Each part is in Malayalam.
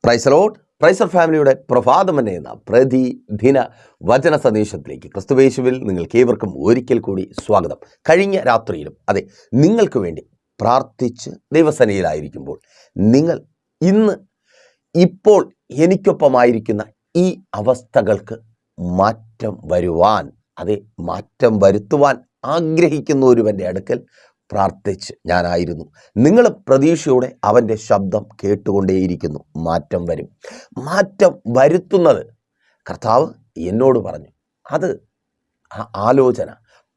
Praise Lord. പ്രൈസർ ഫാമിലിയുടെ പ്രഭാതം എന്ന പ്രതിദിന വചന സന്ദേശത്തിലേക്ക് ക്രിസ്തുയേശുവിൽ നിങ്ങൾക്ക് ഏവർക്കും ഒരിക്കൽ കൂടി സ്വാഗതം. കഴിഞ്ഞ രാത്രിയിലും അതെ നിങ്ങൾക്ക് വേണ്ടി പ്രാർത്ഥിച്ച് ദൈവസന്നിധിയിലായിരിക്കുമ്പോൾ നിങ്ങൾ ഇപ്പോൾ എനിക്കൊപ്പമായിരിക്കുന്ന ഈ അവസ്ഥകൾക്ക് മാറ്റം വരുവാൻ, മാറ്റം വരുത്തുവാൻ ആഗ്രഹിക്കുന്ന ഒരുവൻ്റെ അടുക്കൽ പ്രാർത്ഥിച്ച് ഞാനായിരുന്നു. നിങ്ങൾ പ്രതീക്ഷയോടെ അവൻ്റെ ശബ്ദം കേട്ടുകൊണ്ടേയിരിക്കുന്നു. മാറ്റം വരും. മാറ്റം വരുത്തുന്നത് കർത്താവ് എന്നോട് പറഞ്ഞു. അത് ആ ആലോചന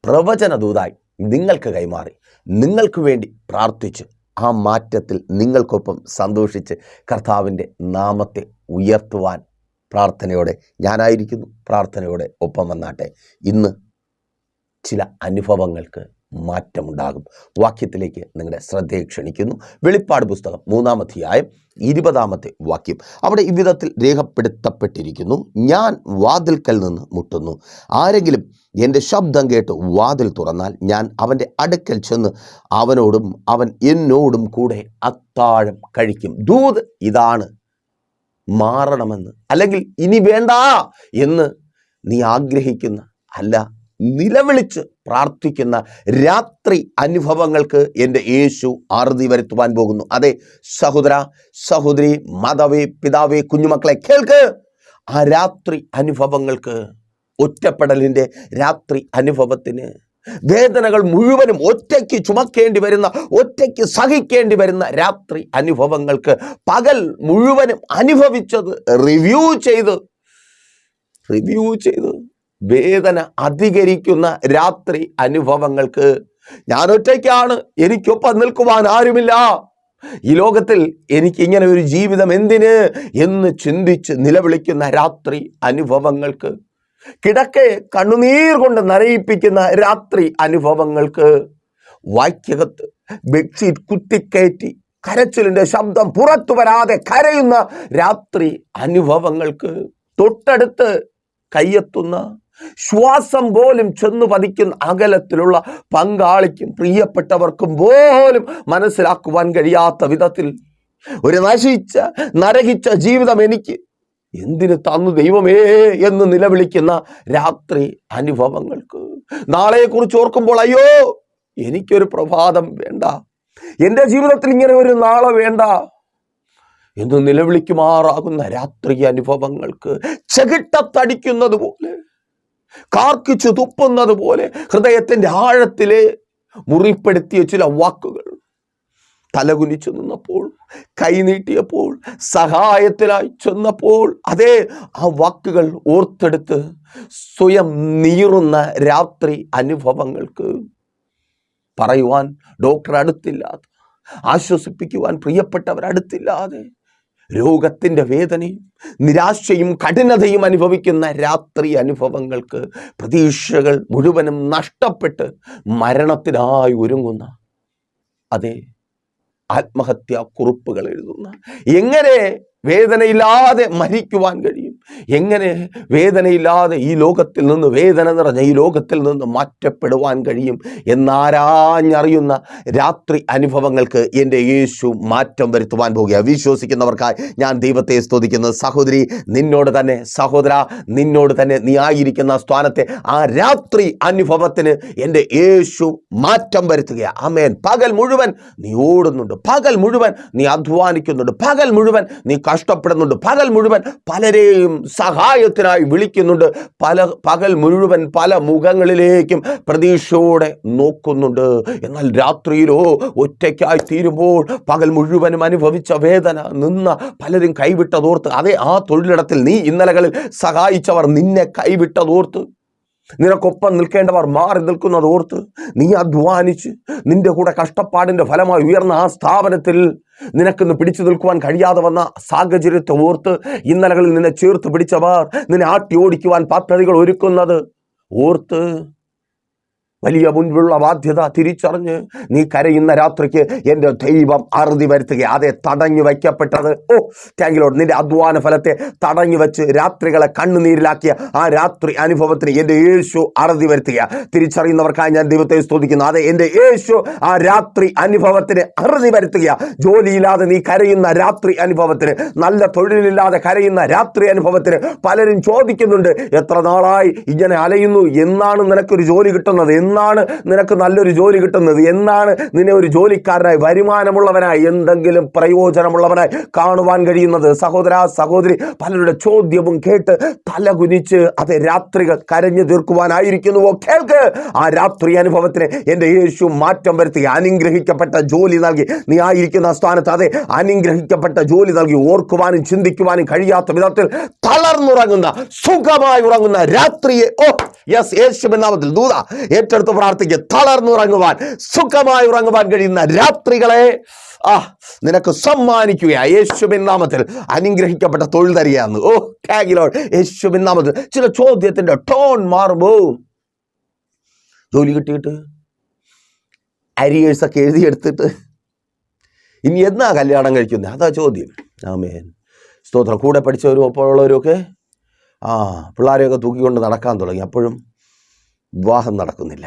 പ്രവചനദൂതായി നിങ്ങൾക്ക് കൈമാറി നിങ്ങൾക്ക് വേണ്ടി പ്രാർത്ഥിച്ച് ആ മാറ്റത്തിൽ നിങ്ങൾക്കൊപ്പം സന്തോഷിച്ച് കർത്താവിൻ്റെ നാമത്തെ ഉയർത്തുവാൻ പ്രാർത്ഥനയോടെ ഞാനായിരിക്കുന്നു. പ്രാർത്ഥനയോടെ ഒപ്പം വന്നാട്ടെ. ഇന്ന് ചില അനുഭവങ്ങൾക്ക് മാറ്റമുണ്ടാകും. വാക്യത്തിലേക്ക് നിങ്ങളുടെ ശ്രദ്ധയെ ക്ഷണിക്കുന്നു. വെളിപ്പാട് പുസ്തകം 3-ാം അധ്യായം 20-ാമത്തെ വാക്യം. അവിടെ ഇவ்விധത്തിൽ രേഖപ്പെടുത്തപ്പെട്ടിരിക്കുന്നു: ഞാൻ വാതിൽക്കൽ നിന്ന് മുട്ടുന്നു. ആരെങ്കിലും എൻ്റെ ശബ്ദം കേട്ട് വാതിൽ തുറന്നാൽ ഞാൻ അവൻ്റെ അടുക്കൽ ചെന്ന് അവനോടും അവൻ എന്നോടും കൂടെ അത്താഴം കഴിക്കും. ദൂത് ഇതാണ്. മാറണമെന്ന്, അല്ലെങ്കിൽ ഇനി വേണ്ട എന്ന് നീ ആഗ്രഹിക്കുന്ന, അല്ല നിലവിളിച്ച് പ്രാർത്ഥിക്കുന്ന രാത്രി അനുഭവങ്ങൾക്ക് എൻ്റെ യേശു അറുതി വരുത്തുവാൻ പോകുന്നു. അതെ സഹോദര, സഹോദരി, മാതാവേ, പിതാവേ, കുഞ്ഞുമക്കളെ കേൾക്ക്. ആ രാത്രി അനുഭവങ്ങൾക്ക്, ഒറ്റപ്പെടലിൻ്റെ രാത്രി അനുഭവത്തിന്, വേദനകൾ മുഴുവനും ഒറ്റയ്ക്ക് ചുമക്കേണ്ടി വരുന്ന, ഒറ്റയ്ക്ക് സഹിക്കേണ്ടി വരുന്ന രാത്രി അനുഭവങ്ങൾക്ക്, പകൽ മുഴുവനും അനുഭവിച്ചത് റിവ്യൂ ചെയ്ത് വേദന അധികരിക്കുന്ന രാത്രി അനുഭവങ്ങൾക്ക്, ഞാൻ ഒറ്റയ്ക്കാണ്, എനിക്കൊപ്പം നിൽക്കുവാൻ ആരുമില്ല, ഈ ലോകത്തിൽ എനിക്ക് ഇങ്ങനെ ഒരു ജീവിതം എന്തിന് എന്ന് ചിന്തിച്ച് നിലവിളിക്കുന്ന രാത്രി അനുഭവങ്ങൾക്ക്, കിടക്കെ കണ്ണുനീർ കൊണ്ട് നരയിപ്പിക്കുന്ന രാത്രി അനുഭവങ്ങൾക്ക്, വായ്ക്കകത്ത് ബെഡ്ഷീറ്റ് കുത്തിക്കയറ്റി കരച്ചിലിൻ്റെ ശബ്ദം പുറത്തു വരാതെ കരയുന്ന രാത്രി അനുഭവങ്ങൾക്ക്, തൊട്ടടുത്ത് കയ്യെത്തുന്ന, ശ്വാസം പോലും ചെന്നു പതിക്കുന്ന അകലത്തിലുള്ള പങ്കാളിക്കും പ്രിയപ്പെട്ടവർക്കും പോലും മനസ്സിലാക്കുവാൻ കഴിയാത്ത വിധത്തിൽ ഒരു നരകിച്ച ജീവിതം എനിക്ക് എന്തിന് തന്നു ദൈവമേ എന്ന് നിലവിളിക്കുന്ന രാത്രി അനുഭവങ്ങൾക്ക്, നാളെക്കുറിച്ച് ഓർക്കുമ്പോൾ അയ്യോ എനിക്കൊരു പ്രഭാതം വേണ്ട, എൻ്റെ ജീവിതത്തിൽ ഇങ്ങനെ ഒരു നാളെ വേണ്ട എന്ന് നിലവിളിക്കുമാറാകുന്ന രാത്രി അനുഭവങ്ങൾക്ക്, ചെകിട്ടത്തടിക്കുന്നത് പോലെ, കാർക്കിച്ചു തുപ്പുന്നത് പോലെ ഹൃദയത്തിൻ്റെ ആഴത്തിലെ മുറിപ്പെടുത്തിയ ചില വാക്കുകൾ, തലകുനിച്ചു നിന്നപ്പോൾ, കൈനീട്ടിയപ്പോൾ, സഹായത്തിനായി ചെന്നപ്പോൾ, അതേ ആ വാക്കുകൾ ഓർത്തെടുത്ത് സ്വയം നീറുന്ന രാത്രി അനുഭവങ്ങൾക്ക്, പറയുവാൻ ഡോക്ടർ അടുത്തില്ലാതെ, ആശ്വസിപ്പിക്കുവാൻ പ്രിയപ്പെട്ടവർ അടുത്തില്ലാതെ, രോഗത്തിൻ്റെ വേദനയും നിരാശയും കഠിനതയും അനുഭവിക്കുന്ന രാത്രി അനുഭവങ്ങൾക്ക്, പ്രതീക്ഷകൾ മുഴുവനും നഷ്ടപ്പെട്ട് മരണത്തിനായി ഒരുങ്ങുന്ന, അതേ ആത്മഹത്യാ കുറിപ്പുകൾ എഴുതുന്ന, എങ്ങനെ വേദനയില്ലാതെ മരിക്കുവാൻ കഴിയും, എങ്ങനെ വേദനയില്ലാതെ ഈ ലോകത്തിൽ നിന്ന്, വേദന നിറഞ്ഞ ഈ ലോകത്തിൽ നിന്ന് മാറ്റപ്പെടുവാൻ കഴിയും എന്നാരാഞ്ഞറിയുന്ന രാത്രി അനുഭവങ്ങൾക്ക് എൻ്റെ യേശു മാറ്റം വരുത്തുവാൻ പോകുക. വിശ്വസിക്കുന്നവർക്കായി ഞാൻ ദൈവത്തെ സ്തുതിക്കുന്നു. സഹോദരി നിന്നോട് തന്നെ, സഹോദര നിന്നോട് തന്നെ, നീ ആയിരിക്കുന്ന സ്ഥാനത്തെ ആ രാത്രി അനുഭവത്തിന് എൻ്റെ യേശു മാറ്റം വരുത്തുക. ആമേൻ. പകൽ മുഴുവൻ നീ ഓടുന്നുണ്ട്, പകൽ മുഴുവൻ നീ അധ്വാനിക്കുന്നുണ്ട്, പകൽ മുഴുവൻ നീ കഷ്ടപ്പെടുന്നുണ്ട്, പകൽ മുഴുവൻ പലരെയും സഹായത്തിനായി വിളിക്കുന്നുണ്ട്, പകൽ മുഴുവൻ പല മുഖങ്ങളിലേക്കും പ്രതീക്ഷയോടെ നോക്കുന്നുണ്ട്. എന്നാൽ രാത്രിയിലോ ഒറ്റയ്ക്കായി തീരുമ്പോൾ, പകൽ മുഴുവനും അനുഭവിച്ച വേദന നിന്ന പലരും കൈവിട്ടതോർത്ത്, അതേ ആ തൊഴിലിടത്തിൽ നീ ഇന്നലകളിൽ സഹായിച്ചവർ നിന്നെ കൈവിട്ടതോർത്ത്, നിനക്കൊപ്പം നിൽക്കേണ്ടവർ മാറി നിൽക്കുന്നതോർത്ത്, നീ അധ്വാനിച്ച് നിന്റെ കൂടെ കഷ്ടപ്പാടിൻ്റെ ഫലമായി ഉയർന്ന ആ സ്ഥാപനത്തിൽ നിനക്കിന്ന് പിടിച്ചു നിൽക്കുവാൻ കഴിയാതെ വന്ന സാഹചര്യത്തെ ഓർത്ത്, ഇന്നലകളിൽ നിന്നെ ചേർത്ത് പിടിച്ചവർ നിന്നെ ആട്ടി ഓടിക്കുവാൻ പദ്ധതികൾ ഒരുക്കുന്നത് ഓർത്ത് വലിയ മുൻപുള്ള ബാധ്യത തിരിച്ചറിഞ്ഞ് നീ കരയുന്ന രാത്രിക്ക് എൻ്റെ ദൈവം അറുതി വരുത്തുക. അതെ, തടഞ്ഞു വയ്ക്കപ്പെട്ടത്, താങ്ക് യു ലോർഡ്, നിന്റെ അധ്വാന ഫലത്തെ തടഞ്ഞു വെച്ച് രാത്രികളെ കണ്ണുനീരിലാക്കിയ ആ രാത്രി അനുഭവത്തിന് എൻ്റെ യേശു അറുതി വരുത്തുക. തിരിച്ചറിയുന്നവർക്കായി ഞാൻ ദൈവത്തെ സ്തുതിക്കുന്നു. അതെ, എൻ്റെ യേശു ആ രാത്രി അനുഭവത്തിന് അറുതി വരുത്തുക. ജോലിയില്ലാതെ നീ കരയുന്ന രാത്രി അനുഭവത്തിന്, നല്ല തൊഴിലില്ലാതെ കരയുന്ന രാത്രി അനുഭവത്തിന് പലരും ചോദിക്കുന്നുണ്ട്, എത്ര നാളായി ഇങ്ങനെ അലയുന്നു, എന്നാണ് നിനക്കൊരു ജോലി കിട്ടുന്നത്, എന്നാണ് നിനക്ക് നല്ലൊരു ജോലി കിട്ടുന്നത്, എന്നാണ് നിന്നെ ഒരു ജോലിക്കാരനായി, വരുമാനമുള്ളവനായി, എന്തെങ്കിലും പ്രയോജനമുള്ളവനായി കാണുവാൻ കഴിയുന്നത്? സഹോദര സഹോദരി, പലരുടെ ചോദ്യവും കേട്ട് തലകുനിച്ച് അതെ രാത്രികൾ കരഞ്ഞു തീർക്കുവാനായിരിക്കുന്നുവോ? കേൾക്ക്, ആ രാത്രി അനുഭവത്തിന് എൻ്റെ യേശു മാറ്റം വരുത്തി അനുഗ്രഹിക്കപ്പെട്ട ജോലി നൽകി. നീ ആയിരിക്കുന്ന സ്ഥാനത്ത് അതെ അനുഗ്രഹിക്കപ്പെട്ട ജോലി നൽകി. ഓർക്കുവാനും ചിന്തിക്കുവാനും കഴിയാത്ത വിധത്തിൽ തളർന്നുറങ്ങുന്ന, സുഖമായി ഉറങ്ങുന്ന രാത്രിയെ യേശുവിൻ നാമത്തിൽ ദൂത ഏറ്റെടുത്ത് പ്രാർത്ഥിക്കുക. തളർന്നുറങ്ങുവാൻ, സുഖമായി ഉറങ്ങുവാൻ കഴിയുന്ന രാത്രികളെ നിനക്ക് സമ്മാനിക്കുക യേശുവിൻ നാമത്തിൽ. അനുഗ്രഹിക്കപ്പെട്ട തൊഴിൽ തരികയാണ്. താങ്ക് യു ലോർഡ്, യേശുവിൻ നാമത്തിൽ. ചില ചോദ്യത്തിന്റെ ടോൺ മാറുമ്പോൾ, ജോലി കിട്ടിയിട്ട് അരിയേഴ്സൊക്കെ എഴുതിയെടുത്തിട്ട് ഇനി എന്നാ കല്യാണം കഴിക്കുന്നത്, അതാ ചോദ്യം. ആമേൻ, സ്തോത്രം. കൂടെ പഠിച്ചവരും ഒപ്പമുള്ളവരും ഒക്കെ പിള്ളേരെയൊക്കെ തൂക്കിക്കൊണ്ട് നടക്കാൻ തുടങ്ങി. അപ്പോഴും വിവാഹം നടക്കുന്നില്ല.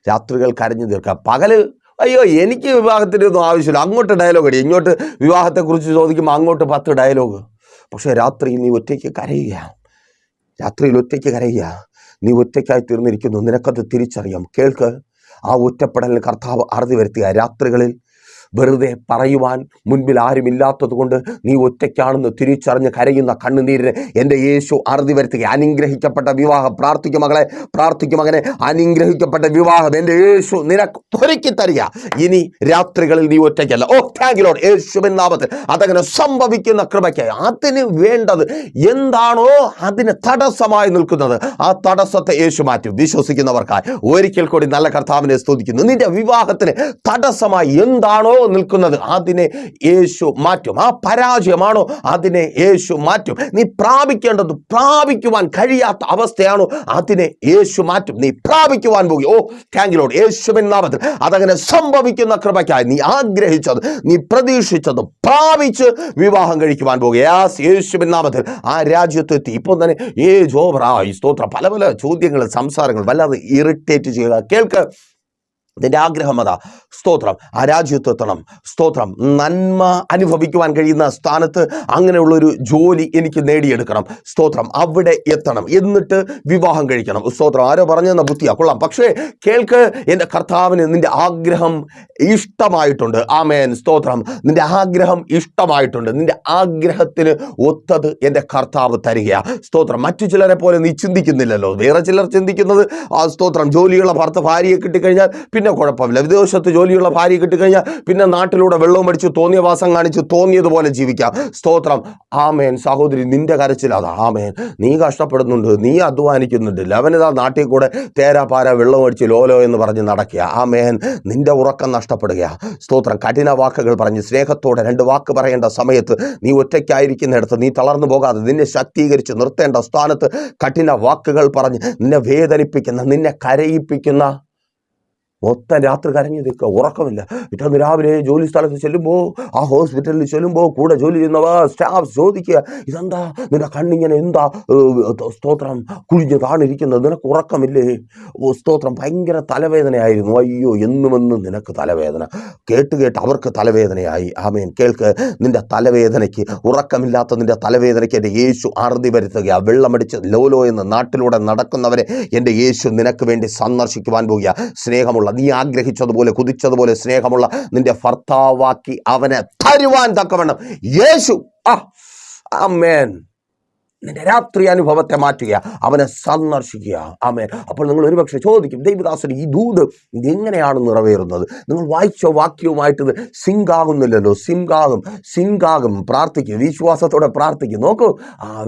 രാത്രികൾ കരഞ്ഞു തീർക്കാം. പകല് അയ്യോ എനിക്ക് വിവാഹത്തിനൊന്നും ആവശ്യമില്ല, അങ്ങോട്ട് ഡയലോഗ് അടി, ഇങ്ങോട്ട് വിവാഹത്തെക്കുറിച്ച് ചോദിക്കുമ്പോൾ അങ്ങോട്ട് 10 ഡയലോഗ്. പക്ഷേ രാത്രി നീ ഒറ്റയ്ക്ക് കരയുക, രാത്രിയിൽ ഒറ്റയ്ക്ക് കരയുക. നീ ഒറ്റയ്ക്കായി തീർന്നിരിക്കുന്നു, നിനക്കത് തിരിച്ചറിയാം. കേൾക്ക്, ആ ഒറ്റപ്പെടലിന് കർത്താവ് അറുതി വരുത്തുക. രാത്രികളിൽ വെറുതെ പറയുവാൻ മുൻപിൽ ആരുമില്ലാത്തത് കൊണ്ട് നീ ഒറ്റയ്ക്കാണെന്ന് തിരിച്ചറിഞ്ഞ് കരയുന്ന കണ്ണുനീരിന് എൻ്റെ യേശു അറുതി വരുത്തുക. അനുഗ്രഹിക്കപ്പെട്ട വിവാഹം, പ്രാർത്ഥിക്കും മകളെ, പ്രാർത്ഥിക്കും മകനെ, അനുഗ്രഹിക്കപ്പെട്ട വിവാഹം എൻ്റെ യേശു നിനക്ക് ഒരുക്കി തരിക. ഇനി രാത്രികളിൽ നീ ഒറ്റയ്ക്കല്ല. താങ്ക് യു ലോർഡ്, യേശുവിൻ നാമത്തിൽ അതങ്ങനെ സംഭവിക്കുന്ന കൃപയ്ക്കായി. അതിന് വേണ്ടത് എന്താണോ അതിന് തടസ്സമായി നിൽക്കുന്നത്, ആ തടസ്സത്തെ യേശു മാറ്റും. വിശ്വസിക്കുന്നവർക്കായി ഒരിക്കൽ കൂടി നല്ല കർത്താവിനെ സ്തുതിക്കുന്നു. നിന്റെ വിവാഹത്തിന് തടസ്സമായി എന്താണോ നിൽക്കുന്നത് അതിനെ യേശു മാറ്റും. ആ പരാജയമാണോ അതിനെ യേശു മാറ്റും. നീ പ്രാപിക്കേണ്ടത് പ്രാപിക്കുവാൻ കഴിയാത്ത അവസ്ഥയാണോ അതിനെ യേശു മാറ്റും. നീ പ്രാപിക്കുവാൻ പോകും. താങ്ക് യു ലോർഡ്, യേശുവിൻ നാമത്തിൽ അതങ്ങനെ സംഭവിക്കുന്ന കൃപയ്ക്കായി നീ ആഗ്രഹിച്ചത്, നീ പ്രതീക്ഷിച്ചത് പ്രാപിച്ച് വിവാഹം കഴിക്കുവാൻ പോകുക. യേശുവിൻ നാമത്തിൽ ആ രാജ്യത്തെത്തി. ഇപ്പോൾ തന്നെ സ്തോത്രം. പല പല ചോദ്യങ്ങൾ, സംസാരങ്ങൾ വല്ലാതെ ഇറിറ്റേറ്റ് ചെയ്യുക. കേൾക്ക്, നിന്റെ ആഗ്രഹം അതാ. സ്തോത്രം, ആ രാജ്യത്തെത്തണം. സ്തോത്രം, നന്മ അനുഭവിക്കുവാൻ കഴിയുന്ന സ്ഥാനത്ത് അങ്ങനെയുള്ളൊരു ജോലി എനിക്ക് നേടിയെടുക്കണം. സ്തോത്രം, അവിടെ എത്തണം, എന്നിട്ട് വിവാഹം കഴിക്കണം. സ്തോത്രം, ആരോ പറഞ്ഞെന്ന ബുദ്ധിയാ, കൊള്ളാം. പക്ഷേ കേൾക്ക്, എൻ്റെ കർത്താവിന് നിന്റെ ആഗ്രഹം ഇഷ്ടമായിട്ടുണ്ട്. ആമേൻ, സ്തോത്രം. നിന്റെ ആഗ്രഹം ഇഷ്ടമായിട്ടുണ്ട്. നിന്റെ ആഗ്രഹത്തിന് ഒത്തത് എൻ്റെ കർത്താവ് തരിക. സ്തോത്രം. മറ്റു ചിലരെ പോലെ നീ ചിന്തിക്കുന്നില്ലല്ലോ. വേറെ ചിലർ ചിന്തിക്കുന്നത് സ്തോത്രം, ജോലിയുള്ള ഭാര്യയെ കിട്ടിക്കഴിഞ്ഞാൽ പിന്നെ കുഴപ്പമില്ല, വിദേശത്ത് ജോലിയുള്ള ഭാര്യ കിട്ടിക്കഴിഞ്ഞാൽ പിന്നെ നാട്ടിലൂടെ വെള്ളവും അടിച്ച് തോന്നിയ വാസം കാണിച്ച് തോന്നിയതുപോലെ ജീവിക്കാം. സ്തോത്രം. ആമേൻ. സഹോദരി, നിന്റെ കരച്ചിലാതാ. ആമേൻ, നീ കഷ്ടപ്പെടുന്നുണ്ട്, നീ അധ്വാനിക്കുന്നുണ്ട്, ലവനിതാ നാട്ടിൽ കൂടെ തേരാപാര വെള്ളം അടിച്ച് ലോലോ എന്ന് പറഞ്ഞ് നടക്കുക. ആമേൻ, നിന്റെ ഉറക്കം നഷ്ടപ്പെടുക. സ്തോത്രം. കഠിന വാക്കുകൾ പറഞ്ഞ് സ്നേഹത്തോടെ 2 വാക്ക് പറയേണ്ട സമയത്ത് നീ ഒറ്റയ്ക്കായിരിക്കുന്നിടത്ത് നീ തളർന്നു പോകാതെ നിന്നെ ശക്തീകരിച്ച് നിർത്തേണ്ട സ്ഥാനത്ത് കഠിന വാക്കുകൾ പറഞ്ഞ് നിന്നെ വേദനിപ്പിക്കുന്ന, നിന്നെ കരയിപ്പിക്കുന്ന, മൊത്തം രാത്രി കരഞ്ഞു നിൽക്കുക, ഉറക്കമില്ല. പിറ്റേന്ന് രാവിലെ ജോലി സ്ഥലത്ത് ചെല്ലുമ്പോൾ, ആ ഹോസ്പിറ്റലിൽ ചെല്ലുമ്പോൾ കൂടെ ജോലി ചെയ്യുന്നവ സ്റ്റാഫ് ചോദിക്കുക, ഇതെന്താ നിന്റെ കണ്ണിങ്ങനെ, എന്താ സ്തോത്രം കുഴിഞ്ഞ് താണിരിക്കുന്നത്, നിനക്ക് ഉറക്കമില്ലേ? സ്തോത്രം. ഭയങ്കര തലവേദനയായിരുന്നു. അയ്യോ, എന്നുമെന്നും നിനക്ക് തലവേദന. കേട്ട് അവർക്ക് തലവേദനയായി. ആമേൻ. കേൾക്ക്, നിന്റെ തലവേദനയ്ക്ക്, ഉറക്കമില്ലാത്ത നിന്റെ തലവേദനയ്ക്ക് എൻ്റെ യേശു അറുതി വരുത്തുക. വെള്ളമടിച്ച് ലോലോ എന്ന് നാട്ടിലൂടെ നടക്കുന്നവരെ എൻ്റെ യേശു നിനക്ക് വേണ്ടി സന്ദർശിക്കുവാൻ പോകുക. സ്നേഹമുള്ള, നീ ആഗ്രഹിച്ചതുപോലെ കുതിച്ചതുപോലെ സ്നേഹമുള്ള നിന്റെ ഭർത്താവാക്കി അവനെ തരുവാൻ തക്കവണ്ണം യേശു ആമേൻ നിന്റെ രാത്രി അനുഭവത്തെ മാറ്റുക, അവനെ സന്ദർശിക്കുക. ആമേൻ. അപ്പോൾ നിങ്ങൾ ഒരുപക്ഷെ ചോദിക്കും, ദൈവദാസൻ, ഈ ദൂത് ഇതെങ്ങനെയാണ് നിറവേറുന്നത്? നിങ്ങൾ വായിച്ച വാക്യവുമായിട്ട് ഇത് സിങ്കാകുന്നില്ലല്ലോ. സിങ്കാകും. പ്രാർത്ഥിക്കുക, വിശ്വാസത്തോടെ പ്രാർത്ഥിക്കും. നോക്കൂ,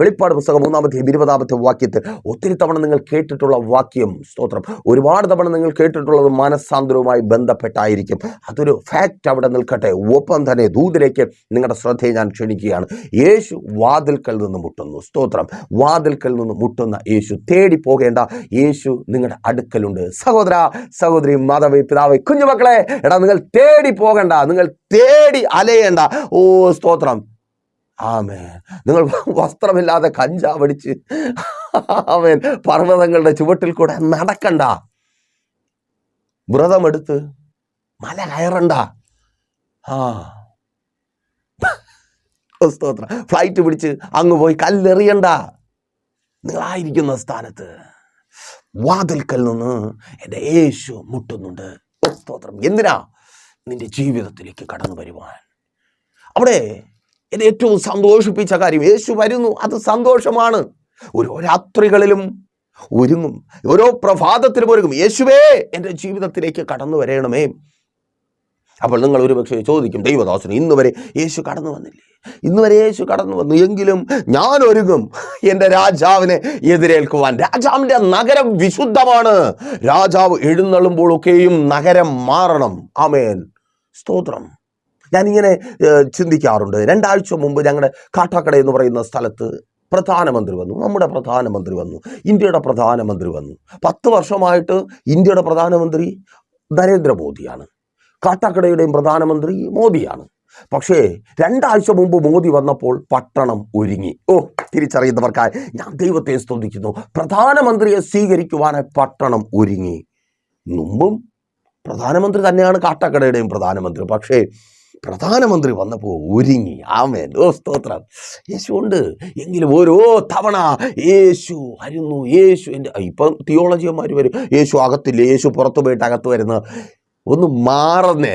വെളിപ്പാട് പുസ്തകം 3-ാമത്തെ 20-ാമത്തെ വാക്യത്തിൽ ഒത്തിരി തവണ നിങ്ങൾ കേട്ടിട്ടുള്ള വാക്യം, സ്തോത്രം, ഒരുപാട് തവണ നിങ്ങൾ കേട്ടിട്ടുള്ളത് മനസ്സാന്തരവുമായി ബന്ധപ്പെട്ടായിരിക്കും. അതൊരു ഫാക്റ്റ് അവിടെ നിൽക്കട്ടെ. ഒപ്പം തന്നെ ദൂതിലേക്ക് നിങ്ങളുടെ ശ്രദ്ധയെ ഞാൻ ക്ഷണിക്കുകയാണ്. യേശു വാതിൽക്കൽ നിന്ന് മുട്ടുന്നു. സ്തോത്രം. വാതിൽക്കൽ നിന്ന് മുട്ടുന്ന യേശു, തേടി പോകേണ്ട യേശു നിങ്ങളുടെ അടുക്കലുണ്ട്. സഹോദര, സഹോദരി, മാതാവേ, പിതാവേ, കുഞ്ഞുമക്കളെ, എടാ, നിങ്ങൾ തേടി പോകണ്ട, നിങ്ങൾ തേടി അലയേണ്ട. ഓ സ്തോത്രം, ആമേൻ. നിങ്ങൾ വസ്ത്രമില്ലാതെ കഞ്ചാവടിച്ച് ആമേൻ പർവ്വതങ്ങളുടെ ചുവട്ടിൽ കൂടെ നടക്കണ്ട. വ്രതമെടുത്ത് മല കയറണ്ട. സ്തോത്രം. ഫ്ലൈറ്റ് പിടിച്ച് അങ്ങ് പോയി കല്ലെറിയണ്ട. നിങ്ങളായിരിക്കുന്ന സ്ഥാനത്ത് വാതിൽക്കൽ നിന്ന് എൻ്റെ യേശു മുട്ടുന്നുണ്ട്. സ്തോത്രം. എന്തിനാ? നിന്റെ ജീവിതത്തിലേക്ക് കടന്നു വരുവാൻ. അവിടെ എന്നെ ഏറ്റവും സന്തോഷിപ്പിച്ച കാര്യം, യേശു വരുന്നു, അത് സന്തോഷമാണ്. ഓരോ രാത്രികളിലും ഒരുങ്ങും, ഓരോ പ്രഭാതത്തിലും ഒരുങ്ങും. യേശുവേ, എൻ്റെ ജീവിതത്തിലേക്ക് കടന്നു വരണമേ. അപ്പോൾ നിങ്ങൾ ഒരുപക്ഷെ ചോദിക്കും, ദൈവദാസന് ഇന്ന് വരെ യേശു കടന്നു വന്നില്ലേ? ഇന്ന് വരെ യേശു കടന്നു വന്നു, എങ്കിലും ഞാൻ ഒരുങ്ങും എൻ്റെ രാജാവിനെ എതിരേൽക്കുവാൻ. രാജാവിൻ്റെ നഗരം വിശുദ്ധമാണ്. രാജാവ് എഴുന്നള്ളുമ്പോഴൊക്കെയും നഗരം മാറണം. ആമേൻ, സ്തോത്രം. ഞാനിങ്ങനെ ചിന്തിക്കാറുണ്ട്. 2 ആഴ്ച മുമ്പ് ഞങ്ങളുടെ കാട്ടാക്കട എന്ന് പറയുന്ന സ്ഥലത്ത് പ്രധാനമന്ത്രി വന്നു. നമ്മുടെ പ്രധാനമന്ത്രി വന്നു, ഇന്ത്യയുടെ പ്രധാനമന്ത്രി വന്നു. 10 വർഷമായിട്ട് ഇന്ത്യയുടെ പ്രധാനമന്ത്രി നരേന്ദ്രമോദിയാണ്, കാട്ടാക്കടയുടെയും പ്രധാനമന്ത്രി മോദിയാണ്. പക്ഷേ 2 ആഴ്ച മുമ്പ് മോദി വന്നപ്പോൾ പട്ടണം ഒരുങ്ങി. തിരിച്ചറിയുന്നവർക്കായി ഞാൻ ദൈവത്തെ സ്തുതിക്കുന്നു. പ്രധാനമന്ത്രിയെ സ്വീകരിക്കുവാനായി പട്ടണം ഒരുങ്ങി. മുമ്പും പ്രധാനമന്ത്രി തന്നെയാണ് കാട്ടാക്കടയുടെയും പ്രധാനമന്ത്രി. പക്ഷേ പ്രധാനമന്ത്രി വന്നപ്പോൾ ഒരുങ്ങി. ആമേൻ, സ്തോത്രം. യേശു ഉണ്ട്, എങ്കിലും ഓരോ തവണ യേശു വരുന്നു. യേശു ഇപ്പം തിയോളജിയന്മാർ വരും, യേശു അകത്തില്ല, യേശു പുറത്തു പോയിട്ട് അകത്ത് വരുന്നത്. ഒന്ന് മാറുന്നേ.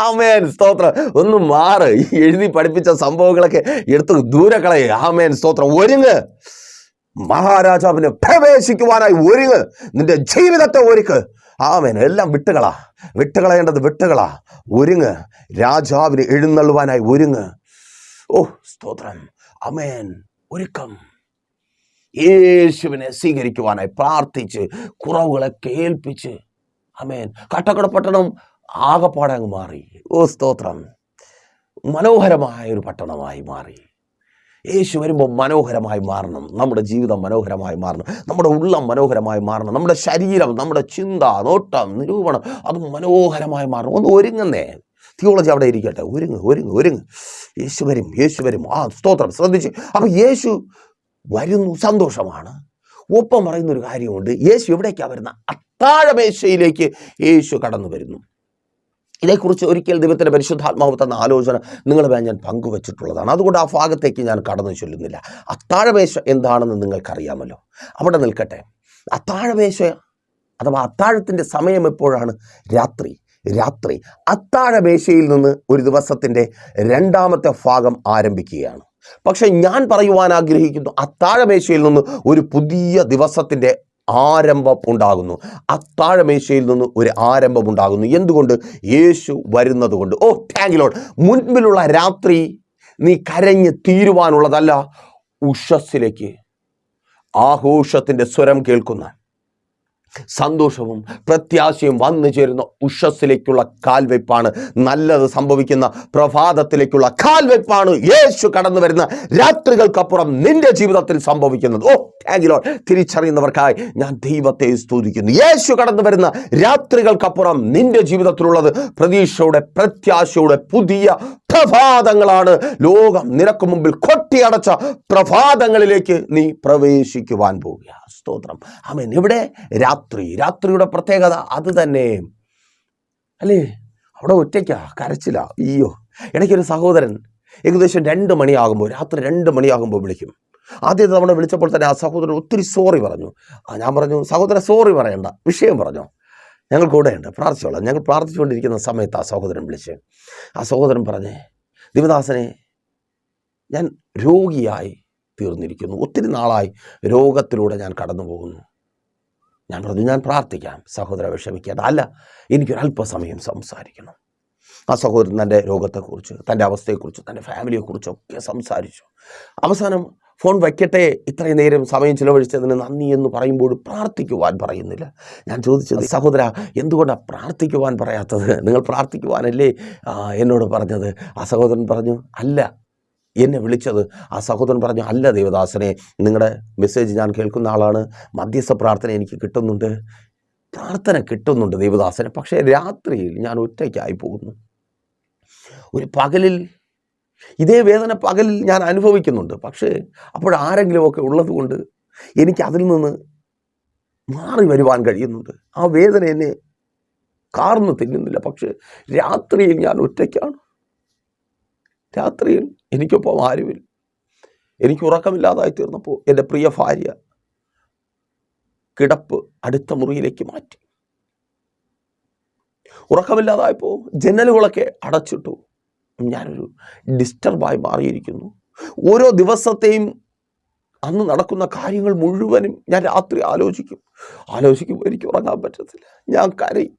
ആമേൻ, സ്തോത്രം. ഒന്ന് മാറ്. ഈ എഴുതി പഠിപ്പിച്ച സംഭവങ്ങളൊക്കെ എടുത്ത് ദൂരെ കളയേ. ആമേൻ, സ്തോത്രം. ഒരുങ്ങ്, മഹാരാജാവിനെ പ്രവേശിക്കുവാനായി ഒരുങ്ങ്. നിന്റെ ജീവിതത്തെ ഒരുക്ക്. ആമേൻ. എല്ലാം വിട്ടുകളയേണ്ടത് വിട്ടുകളാ. ഒരുങ്ങ്, രാജാവിന് എഴുന്നള്ളുവാനായി ഒരുങ്ങ്. സ്തോത്രം. ആമേൻ. ഒരുക്കം. യേശുവിനെ സ്വീകരിക്കുവാനായി പ്രാർത്ഥിച്ച് കുറവുകളൊക്കെ ഏൽപ്പിച്ച്. ആമേൻ. കാട്ടാക്കട പട്ടണം ആകപ്പാടെ അങ്ങ് മാറി. സ്തോത്രം. മനോഹരമായ ഒരു പട്ടണമായി മാറി. യേശു വരുമ്പോൾ മനോഹരമായി മാറണം. നമ്മുടെ ജീവിതം മനോഹരമായി മാറണം. നമ്മുടെ ഉള്ളം മനോഹരമായി മാറണം. നമ്മുടെ ശരീരം, നമ്മുടെ ചിന്ത, നോട്ടം, നിരൂപണം, അത് മനോഹരമായി മാറണം. ഒന്ന് ഒരുങ്ങുന്നേ. തിയോളജി അവിടെ ഇരിക്കട്ടെ. ഒരുങ്ങ്. യേശു വരും. സ്തോത്രം. ശ്രദ്ധിച്ച്. അപ്പം യേശു വരുന്നു, സന്തോഷമാണ്. ഒപ്പം പറയുന്നൊരു കാര്യമുണ്ട്. യേശു എവിടേക്കാണ് വരുന്ന? അത്താഴമേശയിലേക്ക് യേശു കടന്നു വരുന്നു. ഇതേക്കുറിച്ച് ഒരിക്കൽ ദൈവത്തിൻ്റെ പരിശുദ്ധാത്മാവ് തന്ന ആലോചന നിങ്ങളുമായി ഞാൻ പങ്കുവച്ചിട്ടുള്ളതാണ്. അതുകൊണ്ട് ആ ഭാഗത്തേക്ക് ഞാൻ കടന്നു ചൊല്ലുന്നില്ല. അത്താഴമേശ എന്താണെന്ന് നിങ്ങൾക്കറിയാമല്ലോ. അവിടെ നിൽക്കട്ടെ. അത്താഴമേശ അഥവാ അത്താഴത്തിൻ്റെ സമയം എപ്പോഴാണ്? രാത്രി. അത്താഴമേശയിൽ നിന്ന് ഒരു ദിവസത്തിൻ്റെ 2ാമത്തെ ഭാഗം ആരംഭിക്കുകയാണ്. പക്ഷെ ഞാൻ പറയുവാൻ ആഗ്രഹിക്കുന്നു, അത്താഴമേശയിൽ നിന്ന് ഒരു പുതിയ ദിവസത്തിൻ്റെ ആരംഭം ഉണ്ടാകുന്നു. അത്താഴമേശയിൽ നിന്ന് ഒരു ആരംഭം ഉണ്ടാകുന്നു. എന്തുകൊണ്ട്? യേശു വരുന്നത് കൊണ്ട്. Thank you Lord. മുൻപിലുള്ള രാത്രി നീ കരഞ്ഞ് തീരുവാനുള്ളതല്ല, ഉഷസ്സിലേക്ക് ആഘോഷത്തിൻ്റെ സ്വരം കേൾക്കുന്ന, സന്തോഷവും പ്രത്യാശയും വന്നു ചേരുന്ന ഉഷസ്സിലേക്കുള്ള കാൽവെപ്പാണ്. നല്ലത് സംഭവിക്കുന്ന പ്രഭാതത്തിലേക്കുള്ള കാൽവെപ്പാണ് യേശു കടന്നു വരുന്ന രാത്രികൾക്കപ്പുറം നിന്റെ ജീവിതത്തിൽ സംഭവിക്കുന്നത്. Thank you Lord. തിരിച്ചറിയുന്നവർക്കായി ഞാൻ ദൈവത്തെ സ്തുതിക്കുന്നു. യേശു കടന്നു വരുന്ന രാത്രികൾക്കപ്പുറം നിന്റെ ജീവിതത്തിലുള്ളത് പ്രതീക്ഷയുടെ, പ്രത്യാശയുടെ പുതിയ പ്രഭാതങ്ങളാണ്. ലോകം നിനക്ക് മുമ്പിൽ കൊട്ടിയടച്ച പ്രഭാതങ്ങളിലേക്ക് നീ പ്രവേശിക്കുവാൻ പോവുക. സ്തോത്രം. ആമേൻ. ഇവിടെ രാത്രിയുടെ പ്രത്യേകത അത് തന്നെ അല്ലേ? അവിടെ ഒറ്റയ്ക്കാ, കരച്ചില്ല. ഇടയ്ക്കൊരു സഹോദരൻ ഏകദേശം 2 മണിയാകുമ്പോൾ, രാത്രി 2 മണിയാകുമ്പോൾ വിളിക്കും. ആദ്യത്തെ തവണ വിളിച്ചപ്പോൾ തന്നെ ആ സഹോദരൻ ഒത്തിരി സോറി പറഞ്ഞു. ഞാൻ പറഞ്ഞു, സഹോദരൻ സോറി പറയണ്ട, വിഷയം പറഞ്ഞോ, ഞങ്ങൾ കൂടെയുണ്ട്, പ്രാർത്ഥിച്ചോളാം. ഞങ്ങൾ പ്രാർത്ഥിച്ചുകൊണ്ടിരിക്കുന്ന സമയത്ത് ആ സഹോദരൻ വിളിച്ച്, ആ സഹോദരൻ പറഞ്ഞേ, ദിവദാസനെ, ഞാൻ രോഗിയായി തീർന്നിരിക്കുന്നു. ഒത്തിരി നാളായി രോഗത്തിലൂടെ ഞാൻ കടന്നു പോകുന്നു. ഞാൻ പറഞ്ഞു, ഞാൻ പ്രാർത്ഥിക്കാം, സഹോദര വിഷമിക്കേണ്ട. അല്ല, എനിക്കൊരല്പസമയം സംസാരിക്കണം. ആ സഹോദരൻ തൻ്റെ രോഗത്തെക്കുറിച്ച്, തൻ്റെ അവസ്ഥയെക്കുറിച്ച്, തൻ്റെ ഫാമിലിയെക്കുറിച്ചൊക്കെ സംസാരിച്ചു. അവസാനം ഫോൺ വയ്ക്കട്ടെ, ഇത്രയും നേരം സമയം ചിലവഴിച്ചതിന് നന്ദി എന്ന് പറയുമ്പോൾ പ്രാർത്ഥിക്കുവാൻ പറയുന്നില്ല. ഞാൻ ചോദിച്ചത്, സഹോദര, എന്തുകൊണ്ടാണ് പ്രാർത്ഥിക്കുവാൻ പറയാത്തത്? നിങ്ങൾ പ്രാർത്ഥിക്കുവാനല്ലേ എന്നോട് പറഞ്ഞത്? ആ സഹോദരൻ പറഞ്ഞു, അല്ല, എന്നെ വിളിച്ചത്. ആ സഹോദരൻ പറഞ്ഞു, അല്ല ദേവദാസനെ, നിങ്ങളുടെ മെസ്സേജ് ഞാൻ കേൾക്കുന്ന ആളാണ്, മധ്യസ്ഥ പ്രാർത്ഥന എനിക്ക് കിട്ടുന്നുണ്ട്, പ്രാർത്ഥന കിട്ടുന്നുണ്ട് ദേവദാസനെ, പക്ഷേ രാത്രിയിൽ ഞാൻ ഒറ്റയ്ക്കായി പോകുന്നു. ഒരു പകലിൽ ഇതേ വേദന പകലിൽ ഞാൻ അനുഭവിക്കുന്നുണ്ട്, പക്ഷേ അപ്പോഴാരെങ്കിലുമൊക്കെ ഉള്ളത് കൊണ്ട് എനിക്ക് അതിൽ നിന്ന് മാറി വരുവാൻ കഴിയുന്നുണ്ട്. ആ വേദന എന്നെ കാർന്ന് തിന്നുന്നില്ല, പക്ഷേ രാത്രിയിൽ ഞാൻ ഒറ്റയ്ക്കാണ്. രാത്രിയിൽ എനിക്കൊപ്പം ആരുമില്ല. എനിക്ക് ഉറക്കമില്ലാതായി തീർന്നപ്പോൾ എൻ്റെ പ്രിയ ഭാര്യ കിടപ്പ് അടുത്ത മുറിയിലേക്ക് മാറ്റി. ഉറക്കമില്ലാതായപ്പോൾ ജനലുകളൊക്കെ അടച്ചിട്ടു. ഞാനൊരു ഡിസ്റ്റർബായി മാറിയിരിക്കുന്നു. ഓരോ ദിവസത്തെയും അന്ന് നടക്കുന്ന കാര്യങ്ങൾ മുഴുവനും ഞാൻ രാത്രി ആലോചിക്കുമ്പോൾ എനിക്ക് ഉറങ്ങാൻ പറ്റത്തില്ല. ഞാൻ കരയും.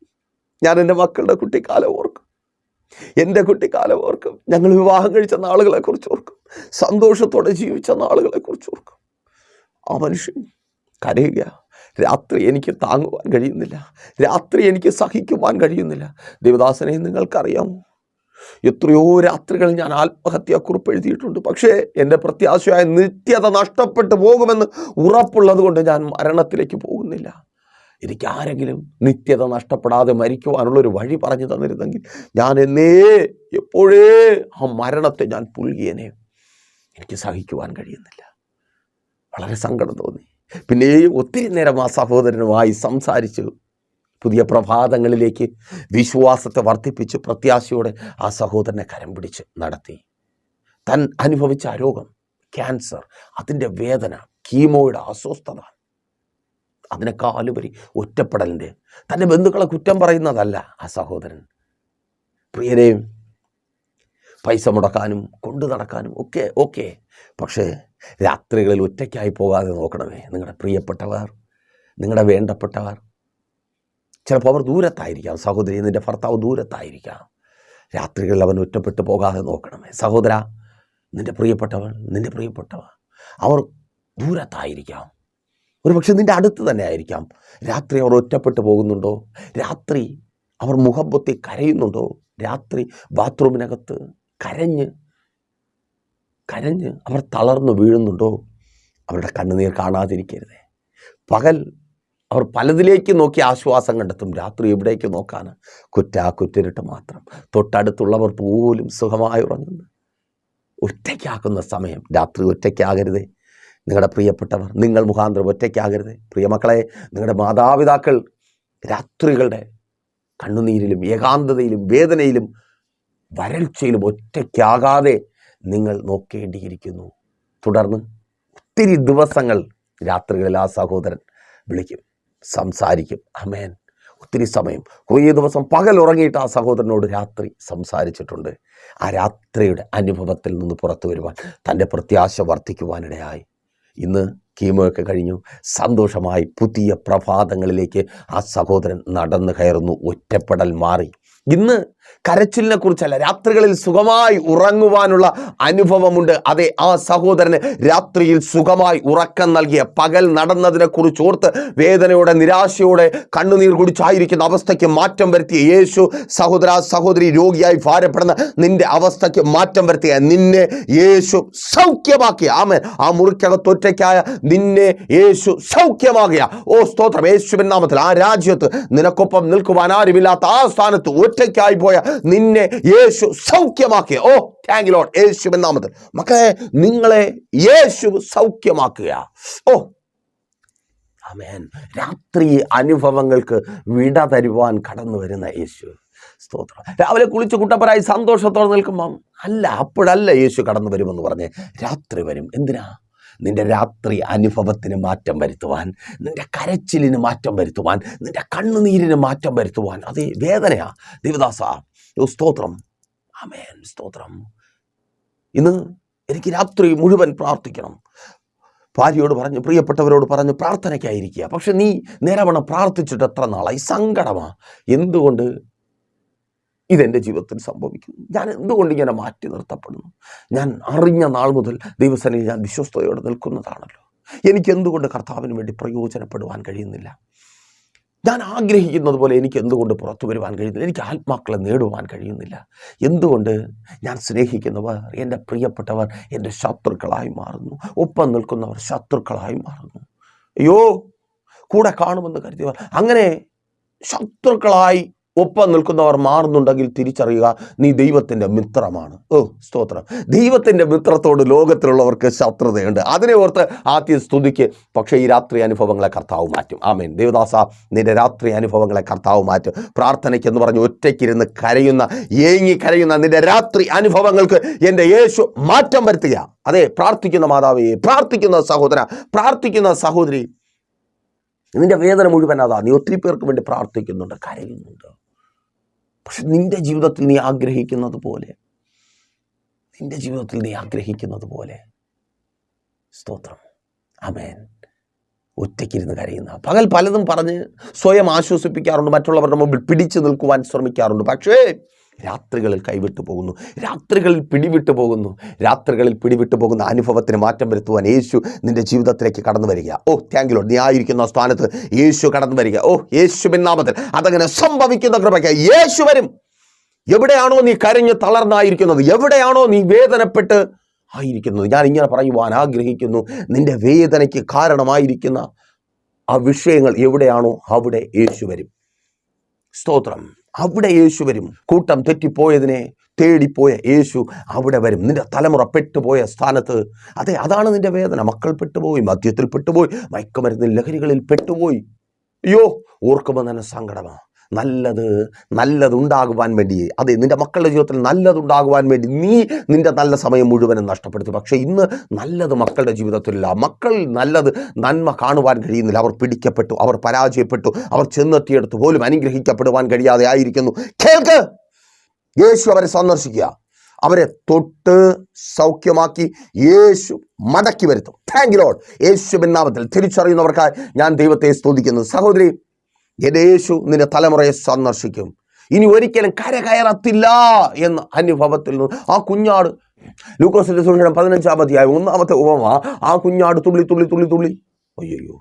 ഞാൻ എൻ്റെ മക്കളുടെ കുട്ടിക്കാലം ഓർക്കും, എൻ്റെ കുട്ടിക്കാലം ഓർക്കും, ഞങ്ങൾ വിവാഹം കഴിച്ച നാളുകളെക്കുറിച്ച് ഓർക്കും, സന്തോഷത്തോടെ ജീവിച്ച നാളുകളെക്കുറിച്ച് ഓർക്കും. ആ മനുഷ്യൻ കരയുക. രാത്രി എനിക്ക് താങ്ങുവാൻ കഴിയുന്നില്ല, രാത്രി എനിക്ക് സഹിക്കുവാൻ കഴിയുന്നില്ല. ദേവദാസനെ, നിങ്ങൾക്കറിയാമോ, എത്രയോ രാത്രികൾ ഞാൻ ആത്മഹത്യാക്കുറിപ്പ് എഴുതിയിട്ടുണ്ട്. പക്ഷേ എൻ്റെ പ്രത്യാശയായ നിത്യത നഷ്ടപ്പെട്ടു പോകുമെന്ന് ഉറപ്പുള്ളത് കൊണ്ട് ഞാൻ മരണത്തിലേക്ക് പോകുന്നില്ല. എനിക്ക് ആരെങ്കിലും നിത്യത നഷ്ടപ്പെടാതെ മരിക്കുവാനുള്ളൊരു വഴി പറഞ്ഞു തന്നിരുന്നെങ്കിൽ ഞാൻ എപ്പോഴേ ആ മരണത്തെ ഞാൻ പുൽകിയനെ. എനിക്ക് സഹിക്കുവാൻ കഴിയുന്നില്ല. വളരെ സങ്കടം തോന്നി. പിന്നെയും ഒത്തിരി നേരം ആ സഹോദരനുമായി സംസാരിച്ചു. പുതിയ പ്രഭാതങ്ങളിലേക്ക് വിശ്വാസത്തെ വർദ്ധിപ്പിച്ച് പ്രത്യാശയോടെ ആ സഹോദരനെ കരം പിടിച്ച് നടത്തി. താൻ അനുഭവിച്ച ആ രോഗം, ക്യാൻസർ, അതിൻ്റെ വേദന, കീമോയുടെ അസ്വസ്ഥത, അതിനേക്കാളുപരി ഒറ്റപ്പെടലിൻ്റെ, തൻ്റെ ബന്ധുക്കളെ കുറ്റം പറയുന്നതല്ല ആ സഹോദരൻ. പ്രിയരെയും പൈസ മുടക്കാനും കൊണ്ടു നടക്കാനും ഒക്കെ പക്ഷേ രാത്രികളിൽ ഒറ്റയ്ക്കായി പോകാതെ നോക്കണമേ. നിങ്ങളുടെ പ്രിയപ്പെട്ടവർ, നിങ്ങളുടെ വേണ്ടപ്പെട്ടവർ, ചിലപ്പോൾ അവർ ദൂരത്തായിരിക്കാം. സഹോദരി, നിൻ്റെ ഭർത്താവ് ദൂരത്തായിരിക്കാം. രാത്രികളിൽ അവൻ ഒറ്റപ്പെട്ടു പോകാതെ നോക്കണമേ. സഹോദര, നിൻ്റെ പ്രിയപ്പെട്ടവർ അവർ ദൂരത്തായിരിക്കാം. ഒരു പക്ഷെ നിൻ്റെ അടുത്ത് തന്നെ ആയിരിക്കാം. രാത്രി അവർ ഒറ്റപ്പെട്ടു പോകുന്നുണ്ടോ? രാത്രി അവർ മുഖംപൊത്തി കരയുന്നുണ്ടോ? രാത്രി ബാത്റൂമിനകത്ത് കരഞ്ഞ് അവർ തളർന്നു വീഴുന്നുണ്ടോ? അവരുടെ കണ്ണുനീർ കാണാതിരിക്കരുതേ. പകൽ അവർ പലതിലേക്ക് നോക്കി ആശ്വാസം കണ്ടെത്തും. രാത്രി എവിടേക്ക് നോക്കാൻ? കുറ്റിരുട്ട് മാത്രം. തൊട്ടടുത്തുള്ളവർ പോലും സുഖമായി ഉറങ്ങുന്നു. ഒറ്റയ്ക്കാക്കുന്ന സമയം രാത്രി ഒറ്റയ്ക്കാകരുതേ. നിങ്ങളുടെ പ്രിയപ്പെട്ടവർ, നിങ്ങൾ മുഖാന്തരം ഒറ്റയ്ക്കാകരുതേ. പ്രിയമക്കളെ, നിങ്ങളുടെ മാതാപിതാക്കൾ രാത്രികളുടെ കണ്ണുനീരിലും ഏകാന്തതയിലും വേദനയിലും വരൾച്ചയിലും ഒറ്റയ്ക്കാകാതെ നിങ്ങൾ നോക്കേണ്ടിയിരിക്കുന്നു. തുടർന്ന് ഒത്തിരി ദിവസങ്ങൾ രാത്രികളിൽ ആ സഹോദരൻ വിളിക്കും, സംസാരിക്കും. ആമേൻ. ഒത്തിരി സമയം, കുറേ ദിവസം പകൽ ഉറങ്ങിയിട്ട് ആ സഹോദരനോട് രാത്രി സംസാരിച്ചിട്ടുണ്ട്. ആ രാത്രിയുടെ അനുഭവത്തിൽ നിന്ന് പുറത്തു വരുവാൻ, തൻ്റെ പ്രത്യാശ വർദ്ധിക്കുവാനിടയായി. ഇന്ന് കീമോയൊക്കെ കഴിഞ്ഞു സന്തോഷമായി പുതിയ പ്രഭാതങ്ങളിലേക്ക് ആ സഹോദരൻ നടന്നു കയറുന്നു. ഒറ്റപ്പെടൽ മാറി. ഇന്ന് കരച്ചിലിനെ കുറിച്ചല്ല, രാത്രികളിൽ സുഖമായി ഉറങ്ങുവാനുള്ള അനുഭവമുണ്ട്. അതെ, ആ സഹോദരന് രാത്രിയിൽ സുഖമായി ഉറക്കം നൽകിയ, പകൽ നടന്നതിനെ കുറിച്ച് ഓർത്ത് വേദനയോടെ നിരാശയോടെ കണ്ണുനീർ കുടിച്ചായിരിക്കുന്ന അവസ്ഥയ്ക്ക് മാറ്റം വരുത്തിയ യേശു, സഹോദര സഹോദരി, രോഗിയായി ഭാരപ്പെടുന്ന നിന്റെ അവസ്ഥയ്ക്ക് മാറ്റം വരുത്തിയ, നിന്നെ യേശു സൗഖ്യമാക്കിയ, ആമേൻ, ആ മുറിക്കകത്തൊറ്റയ്ക്കായ നിന്നെ യേശു സൗഖ്യമാകിയ, ഓ സ്തോത്രം, യേശുവിൻ നാമത്തിൽ. ആ രാജ്യത്ത് നിനക്കൊപ്പം നിൽക്കുവാൻ ആരുമില്ലാത്ത ആ സ്ഥാനത്ത് ഒറ്റയ്ക്കായി പോയ നിന്നെ യേശു സൗഖ്യമാക്കിയ, ഓ താങ്ക് യു ലോർഡ്, യേശുവിൻ നാമത്തിൽ. മക്കളെ, നിങ്ങളെ യേശു സൗഖ്യമാക്കുക. ഓ ആമേൻ. രാത്രി അനുഭവങ്ങൾക്ക് വിട തരുവാൻ കടന്നു വരുന്ന യേശു, സ്തോത്രം. രാവിലെ കുളിച്ച് കുട്ടപ്പനായി സന്തോഷത്തോടെ നിൽക്കുമ്പം അല്ല, അപ്പോഴല്ല യേശു കടന്നു വരുമെന്ന് പറഞ്ഞ് രാത്രി വരും. എന്തിനാ? നിന്റെ രാത്രി അനുഭവത്തിന് മാറ്റം വരുത്തുവാൻ, നിന്റെ കരച്ചിലിന് മാറ്റം വരുത്തുവാൻ, നിന്റെ കണ്ണുനീരിന് മാറ്റം വരുത്തുവാൻ. അത് വേദനയാ ദേവദാസ. സ്തോത്രം, ആമേൻ, സ്തോത്രം. ഇന്ന് എനിക്ക് രാത്രി മുഴുവൻ പ്രാർത്ഥിക്കണം. ഭാര്യയോട് പറഞ്ഞു, പ്രിയപ്പെട്ടവരോട് പറഞ്ഞു പ്രാർത്ഥനയ്ക്കായിരിക്കുക. പക്ഷെ നീ നേരവണ്ണം പ്രാർത്ഥിച്ചിട്ട് എത്ര നാളായി? സങ്കടമാ. എന്തുകൊണ്ട് ഇതെൻ്റെ ജീവിതത്തിൽ സംഭവിക്കുന്നു? ഞാൻ എന്തുകൊണ്ട് ഇങ്ങനെ മാറ്റി നിർത്തപ്പെടുന്നു? ഞാൻ അറിഞ്ഞ നാൾ മുതൽ ദൈവസന്നിധിയിൽ ഞാൻ വിശ്വസ്തയോടെ നിൽക്കുന്നതാണല്ലോ. എനിക്ക് എന്തുകൊണ്ട് കർത്താവിന് വേണ്ടി പ്രയോജനപ്പെടുവാൻ കഴിയുന്നില്ല? ഞാൻ ആഗ്രഹിക്കുന്നത് പോലെ എനിക്ക് എന്തുകൊണ്ട് പുറത്തു വരുവാൻ കഴിയുന്നില്ല? എനിക്ക് ആത്മാക്കളെ നേടുവാൻ കഴിയുന്നില്ല. എന്തുകൊണ്ട്? ഞാൻ സ്നേഹിക്കുന്നവർ, എൻ്റെ പ്രിയപ്പെട്ടവർ എൻ്റെ ശത്രുക്കളായി മാറുന്നു. ഒപ്പം നിൽക്കുന്നവർ ശത്രുക്കളായി മാറുന്നു. അയ്യോ, കൂടെ കാണുമെന്ന് കരുതിയവർ അങ്ങനെ ശത്രുക്കളായി ഒപ്പം നിൽക്കുന്നവർ മാറുന്നുണ്ടെങ്കിൽ തിരിച്ചറിയുക, നീ ദൈവത്തിൻ്റെ മിത്രമാണ്. സ്തോത്രം. ദൈവത്തിൻ്റെ മിത്രത്തോട് ലോകത്തിലുള്ളവർക്ക് ശത്രുതയുണ്ട്. അതിനെ ഓർത്ത് ആദ്യം സ്തുതിക്ക്. പക്ഷേ ഈ രാത്രി അനുഭവങ്ങളെ കർത്താവ് മാറ്റും. ആമേൻ. ദേവദാസ, നിന്റെ രാത്രി അനുഭവങ്ങളെ കർത്താവ് മാറ്റും. പ്രാർത്ഥനയ്ക്കെന്ന് പറഞ്ഞ് ഒറ്റയ്ക്കിരുന്ന് ഏങ്ങി കരയുന്ന നിന്റെ രാത്രി അനുഭവങ്ങൾക്ക് എൻ്റെ യേശു മാറ്റം വരുത്തുക. അതെ, പ്രാർത്ഥിക്കുന്ന മാതാവേ, പ്രാർത്ഥിക്കുന്ന സഹോദര, പ്രാർത്ഥിക്കുന്ന സഹോദരി, നിന്റെ വേദന മുഴുവൻ അതാ. നീ ഒത്തിരി പേർക്ക് വേണ്ടി പ്രാർത്ഥിക്കുന്നുണ്ട്, കരയുന്നുണ്ട്. പക്ഷെ നിന്റെ ജീവിതത്തിൽ നീ ആഗ്രഹിക്കുന്നത് പോലെ സ്തോത്രം, ആമേൻ, ഒറ്റയ്ക്കിരുന്ന് കരയുന്ന, പകൽ പലതും പറഞ്ഞ് സ്വയം ആശ്വസിപ്പിക്കാറുണ്ട്, മറ്റുള്ളവരുടെ മുമ്പിൽ പിടിച്ചു നിൽക്കുവാൻ ശ്രമിക്കാറുണ്ട്. പക്ഷേ രാത്രികളിൽ കൈവിട്ടു പോകുന്നു, രാത്രികളിൽ പിടിവിട്ടു പോകുന്ന അനുഭവത്തിന് മാറ്റം വരുത്തുവാൻ യേശു നിന്റെ ജീവിതത്തിലേക്ക് കടന്നു വരിക. Thank you Lord. നീ ആയിരിക്കുന്ന സ്ഥാനത്ത് യേശു കടന്നു വരിക. യേശുവിൻ നാമത്തിൽ അതങ്ങനെ സംഭവിക്കുന്ന കൃപയ്ക്ക് യേശു വരും. എവിടെയാണോ നീ കരഞ്ഞ് തളർന്നായിരിക്കുന്നത്, എവിടെയാണോ നീ വേദനപ്പെട്ട് ആയിരിക്കുന്നത്, ഞാൻ ഇങ്ങനെ പറയുവാൻ ആഗ്രഹിക്കുന്നു, നിന്റെ വേദനയ്ക്ക് കാരണമായിരിക്കുന്ന ആ വിഷയങ്ങൾ എവിടെയാണോ അവിടെ യേശു വരും. സ്തോത്രം. അവിടെ യേശു വരും. കൂട്ടം തെറ്റിപ്പോയതിനെ തേടിപ്പോയ യേശു അവിടെ വരും. നിന്റെ തലമുറ പെട്ടുപോയ സ്ഥാനത്ത്, അതെ, അതാണ് നിന്റെ വേദന. മക്കൾ പെട്ടുപോയി, മദ്യത്തിൽ പെട്ടുപോയി, മയക്കുമരുന്ന് ലഹരികളിൽ പെട്ടുപോയി. അയ്യോ, ഓർക്കുമ്പോൾ തന്നെ സങ്കടമാണ്. നല്ലതുണ്ടാകുവാൻ വേണ്ടി, അതെ, നിന്റെ മക്കളുടെ ജീവിതത്തിൽ നല്ലതുണ്ടാകുവാൻ വേണ്ടി നീ നിന്റെ നല്ല സമയം മുഴുവനും നഷ്ടപ്പെടുത്തി. പക്ഷേ ഇന്ന് നല്ലത് മക്കളുടെ ജീവിതത്തിലില്ല. മക്കൾ നന്മ കാണുവാൻ കഴിയുന്നില്ല. അവർ പിടിക്കപ്പെട്ടു, അവർ പരാജയപ്പെട്ടു, അവർ ചെന്നെത്തിയെടുത്ത് പോലും അനുഗ്രഹിക്കപ്പെടുവാൻ കഴിയാതെ ആയിരിക്കുന്നു. കേൾക്ക്, യേശു അവരെ സന്ദർശിക്കുക, അവരെ തൊട്ട് സൗഖ്യമാക്കി യേശു മടക്കി വരുത്തും. Thank you Lord. യേശുവിൻ നാമത്തിൽ തിരിച്ചറിയുന്നവർക്കായി ഞാൻ ദൈവത്തെ സ്തുതിക്കുന്നു. സഹോദരി, എൻ്റെ യേശു നിന്റെ തലമുറയെ സന്ദർശിക്കും. ഇനി ഒരിക്കലും കരകയറത്തില്ല എന്ന അനുഭവത്തിൽ നിന്ന് ആ കുഞ്ഞാട്, ലൂക്കോസിന്റെ സുവിശേഷം 15-ാം അധ്യായം 1-ാമത്തെ ഉപമ, ആ കുഞ്ഞാട് തുള്ളി അയ്യോ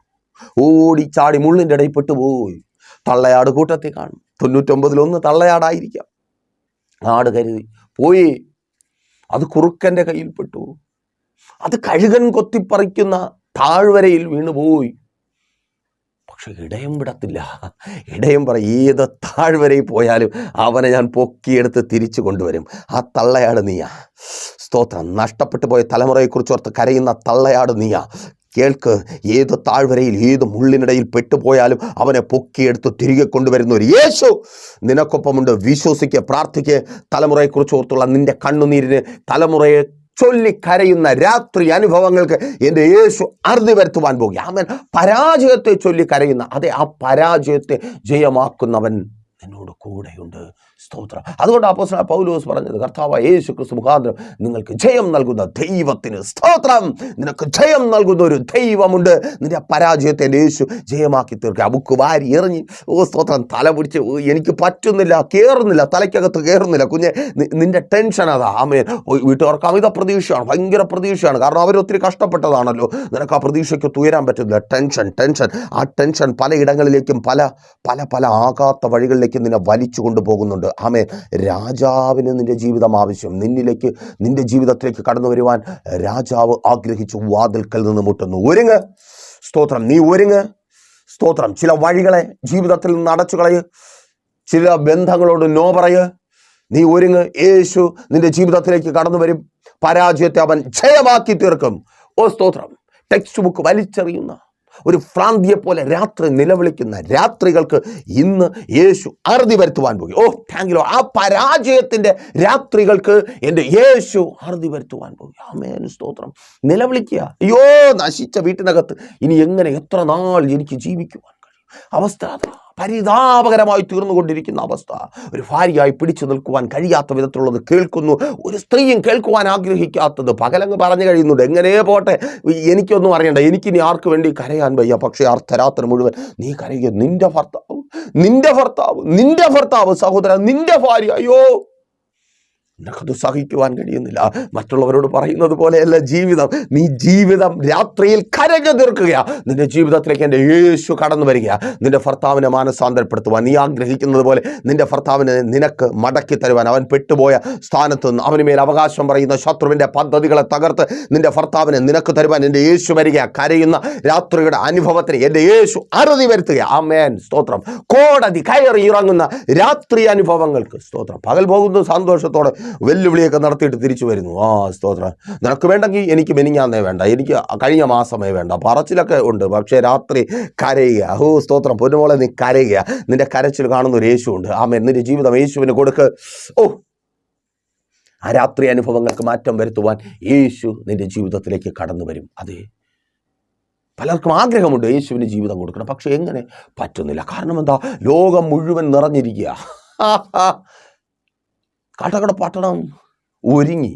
ഓടിച്ചാടി മുള്ളിൻ്റെ ഇടയിൽ പെട്ടുപോയി. തള്ളയാട് കൂട്ടത്തിൽ കാണും. 99-1 തള്ളയാടായിരിക്കാം. ആട് കരുതി പോയി, അത് കുറുക്കൻ്റെ കയ്യിൽ പെട്ടു. അത് കഴുകൻ കൊത്തിപ്പറിക്കുന്ന താഴ്വരയിൽ വീണുപോയി. പക്ഷെ ഇടയം വിടത്തില്ല. ഇടയം പറയും, ഏത് താഴ്വരയിൽ പോയാലും അവനെ ഞാൻ പൊക്കിയെടുത്ത് തിരിച്ചു കൊണ്ടുവരും. ആ തള്ളയാട് നീയാ. സ്തോത്രം. നഷ്ടപ്പെട്ടു പോയ തലമുറയെക്കുറിച്ച് ഓർത്ത് കരയുന്ന തള്ളയാട് നീയാ. കേൾക്ക്, ഏത് താഴ്വരയിൽ, ഏത് മുള്ളിനിടയിൽ പെട്ടുപോയാലും അവനെ പൊക്കിയെടുത്ത് തിരികെ കൊണ്ടുവരുന്ന ഒരു യേശു നിനക്കൊപ്പമുണ്ട്. വിശ്വസിക്കുക, പ്രാർത്ഥിക്കുക. തലമുറയെക്കുറിച്ച് ഓർത്തുള്ള നിന്റെ കണ്ണുനീരിന്, തലമുറയെ ചൊല്ലിക്കരയുന്ന രാത്രി അനുഭവങ്ങൾക്ക് എൻ്റെ യേശു അറുതി വരുത്തുവാൻ പോകുക. ആമേൻ. പരാജയത്തെ ചൊല്ലിക്കരയുന്ന, അതെ, ആ പരാജയത്തെ ജയമാക്കുന്നവൻ എന്നോട് കൂടെയുണ്ട്. സ്തോത്രം. അതുകൊണ്ട് അപ്പോസ്തലനായ പൗലോസ് പറഞ്ഞത്, കർത്താവായ യേശു ക്രിസ്തു മുഖാന്തരം നിങ്ങൾക്ക് ജയം നൽകുന്ന ദൈവത്തിന് സ്തോത്രം. നിനക്ക് ജയം നൽകുന്ന ഒരു ദൈവമുണ്ട്. നിന്റെ പരാജയത്തെ യേശു ജയമാക്കി തീർക്കുക. അബുക്ക് വാരി എറിഞ്ഞ്, സ്തോത്രം, തല പിടിച്ച് എനിക്ക് പറ്റുന്നില്ല, കയറുന്നില്ല, തലയ്ക്കകത്ത് കയറുന്നില്ല. കുഞ്ഞെ, നിന്റെ ടെൻഷൻ അതാ. ആമേൻ. വീട്ടുകാർക്ക് അമിത പ്രതീക്ഷയാണ്, ഭയങ്കര പ്രതീക്ഷയാണ്. കാരണം അവരൊത്തിരി കഷ്ടപ്പെട്ടതാണല്ലോ. നിനക്ക് ആ പ്രതീക്ഷയ്ക്ക് ഉയരാൻ പറ്റുന്നില്ല. ടെൻഷൻ. ആ ടെൻഷൻ പലയിടങ്ങളിലേക്കും പല ആകാത്ത വഴികളിലേക്കും നിന്നെ വലിച്ചു കൊണ്ടുപോകുന്നുണ്ട്. ആമേൻ. രാജാവിന് നിന്റെ ജീവിതം ആവശ്യം. നിന്റെ ജീവിതത്തിലേക്ക് കടന്നു വരുവാൻ രാജാവ് ആഗ്രഹിച്ചു വാതിൽക്കൽ നിന്ന് മുട്ടുന്നു. ഒരുങ്ങ്. സ്തോത്രം. നീ ഒരുങ്ങ്. സ്തോത്രം. ചില വഴികളെ ജീവിതത്തിൽ നിന്ന് അടച്ചു കളയ്. ചില ബന്ധങ്ങളോട് നോ പറയ്. നീ ഒരുങ്ങ്. യേശു നിന്റെ ജീവിതത്തിലേക്ക് കടന്നു വരും. പരാജയത്തെ അവൻ ജയമാക്കി തീർക്കും. സ്തോത്രം. ടെക്സ്റ്റ് ബുക്ക് വലിച്ചെറിയുന്ന ഒരു ഭ്രാന്തിയെ പോലെ രാത്രി നിലവിളിക്കുന്ന രാത്രികൾക്ക് ഇന്ന് യേശു അറുതി വരുത്തുവാൻ പോയി. Thank you. ആ പരാജയത്തിൻ്റെ രാത്രികൾക്ക് എൻ്റെ യേശു അറുതി വരുത്തുവാൻ പോയി. ആമേൻ. സ്തോത്രം. നിലവിളിക്കുക. അയ്യോ, നശിച്ച വീട്ടിനകത്ത് ഇനി എത്ര നാൾ എനിക്ക് ജീവിക്കുവാൻ കഴിയും? അവസ്ഥ പരിതാപകരമായി തീർന്നുകൊണ്ടിരിക്കുന്ന അവസ്ഥ. ഒരു ഭാര്യയായി പിടിച്ചു നിൽക്കുവാൻ കഴിയാത്ത വിധത്തിലുള്ളത് കേൾക്കുന്നു. ഒരു സ്ത്രീയും കേൾക്കുവാൻ ആഗ്രഹിക്കാത്തത് പകലങ്ങ് പറഞ്ഞു കഴിയുന്നുണ്ട്. എങ്ങനെ പോട്ടെ, എനിക്കൊന്നും അറിയണ്ട, എനിക്കിനി ആർക്ക് വേണ്ടി കരയാൻ വയ്യ. പക്ഷേ അർദ്ധരാത്രി മുഴുവൻ നീ കരയുക. നിന്റെ ഭർത്താവ്, സഹോദരൻ, നിന്റെ ഭാര്യ, അയ്യോ, നിനക്കത് സഹിക്കുവാൻ കഴിയുന്നില്ല. മറ്റുള്ളവരോട് പറയുന്നത് പോലെയല്ല ജീവിതം. നീ ജീവിതം രാത്രിയിൽ കരഞ്ഞു തീർക്കുകയാണ്. നിന്റെ ജീവിതത്തിലേക്ക് എൻ്റെ യേശു കടന്നു വരിക. നിന്റെ ഭർത്താവിനെ മാനസാന്തരപ്പെടുത്തുവാൻ, നീ ആഗ്രഹിക്കുന്നത് പോലെ നിന്റെ ഭർത്താവിനെ നിനക്ക് മടക്കി തരുവാൻ, അവൻ പെട്ടുപോയ സ്ഥാനത്ത് നിന്ന് അവന് മേൽ അവകാശം പറയുന്ന ശത്രുവിൻ്റെ പദ്ധതികളെ തകർത്ത് നിന്റെ ഭർത്താവിനെ നിനക്ക് തരുവാൻ എൻ്റെ യേശു വരിക. കരയുന്ന രാത്രിയുടെ അനുഭവത്തിന് എൻ്റെ യേശു അറുതി വരുത്തുക. ആമേൻ, സ്തോത്രം. കോടതി കയറി ഇറങ്ങുന്ന രാത്രി അനുഭവങ്ങൾക്ക് സ്തോത്രം. പകൽ പോകുന്ന സന്തോഷത്തോടെ വെല്ലുവിളിയൊക്കെ നടത്തിയിട്ട് തിരിച്ചു വരുന്നു. സ്തോത്രം. നിനക്ക് വേണ്ടെങ്കിൽ എനിക്ക് മെനിഞ്ഞാന്നേ വേണ്ട, എനിക്ക് കഴിഞ്ഞ മാസമേ വേണ്ട, പറച്ചിലൊക്കെ ഉണ്ട്, പക്ഷേ രാത്രി കരയുക. സ്തോത്രം. പൊന്നുമോളെ, നീ കരയുക. നിന്റെ കരച്ചിൽ കാണുന്ന ഒരു യേശു ഉണ്ട്. ആമേൻ. നിന്റെ ജീവിതം യേശുവിന് കൊടുക്ക്. ആ രാത്രി അനുഭവങ്ങൾക്ക് മാറ്റം വരുത്തുവാൻ യേശു നിന്റെ ജീവിതത്തിലേക്ക് കടന്നു വരും. അതെ, പലർക്കും ആഗ്രഹമുണ്ട് യേശുവിന് ജീവിതം കൊടുക്കണം, പക്ഷെ എങ്ങനെ പറ്റുന്നില്ല. കാരണം എന്താ? ലോകം മുഴുവൻ നിറഞ്ഞിരിക്കുക. കാട്ടക്കട പട്ടണം ഒരുങ്ങി,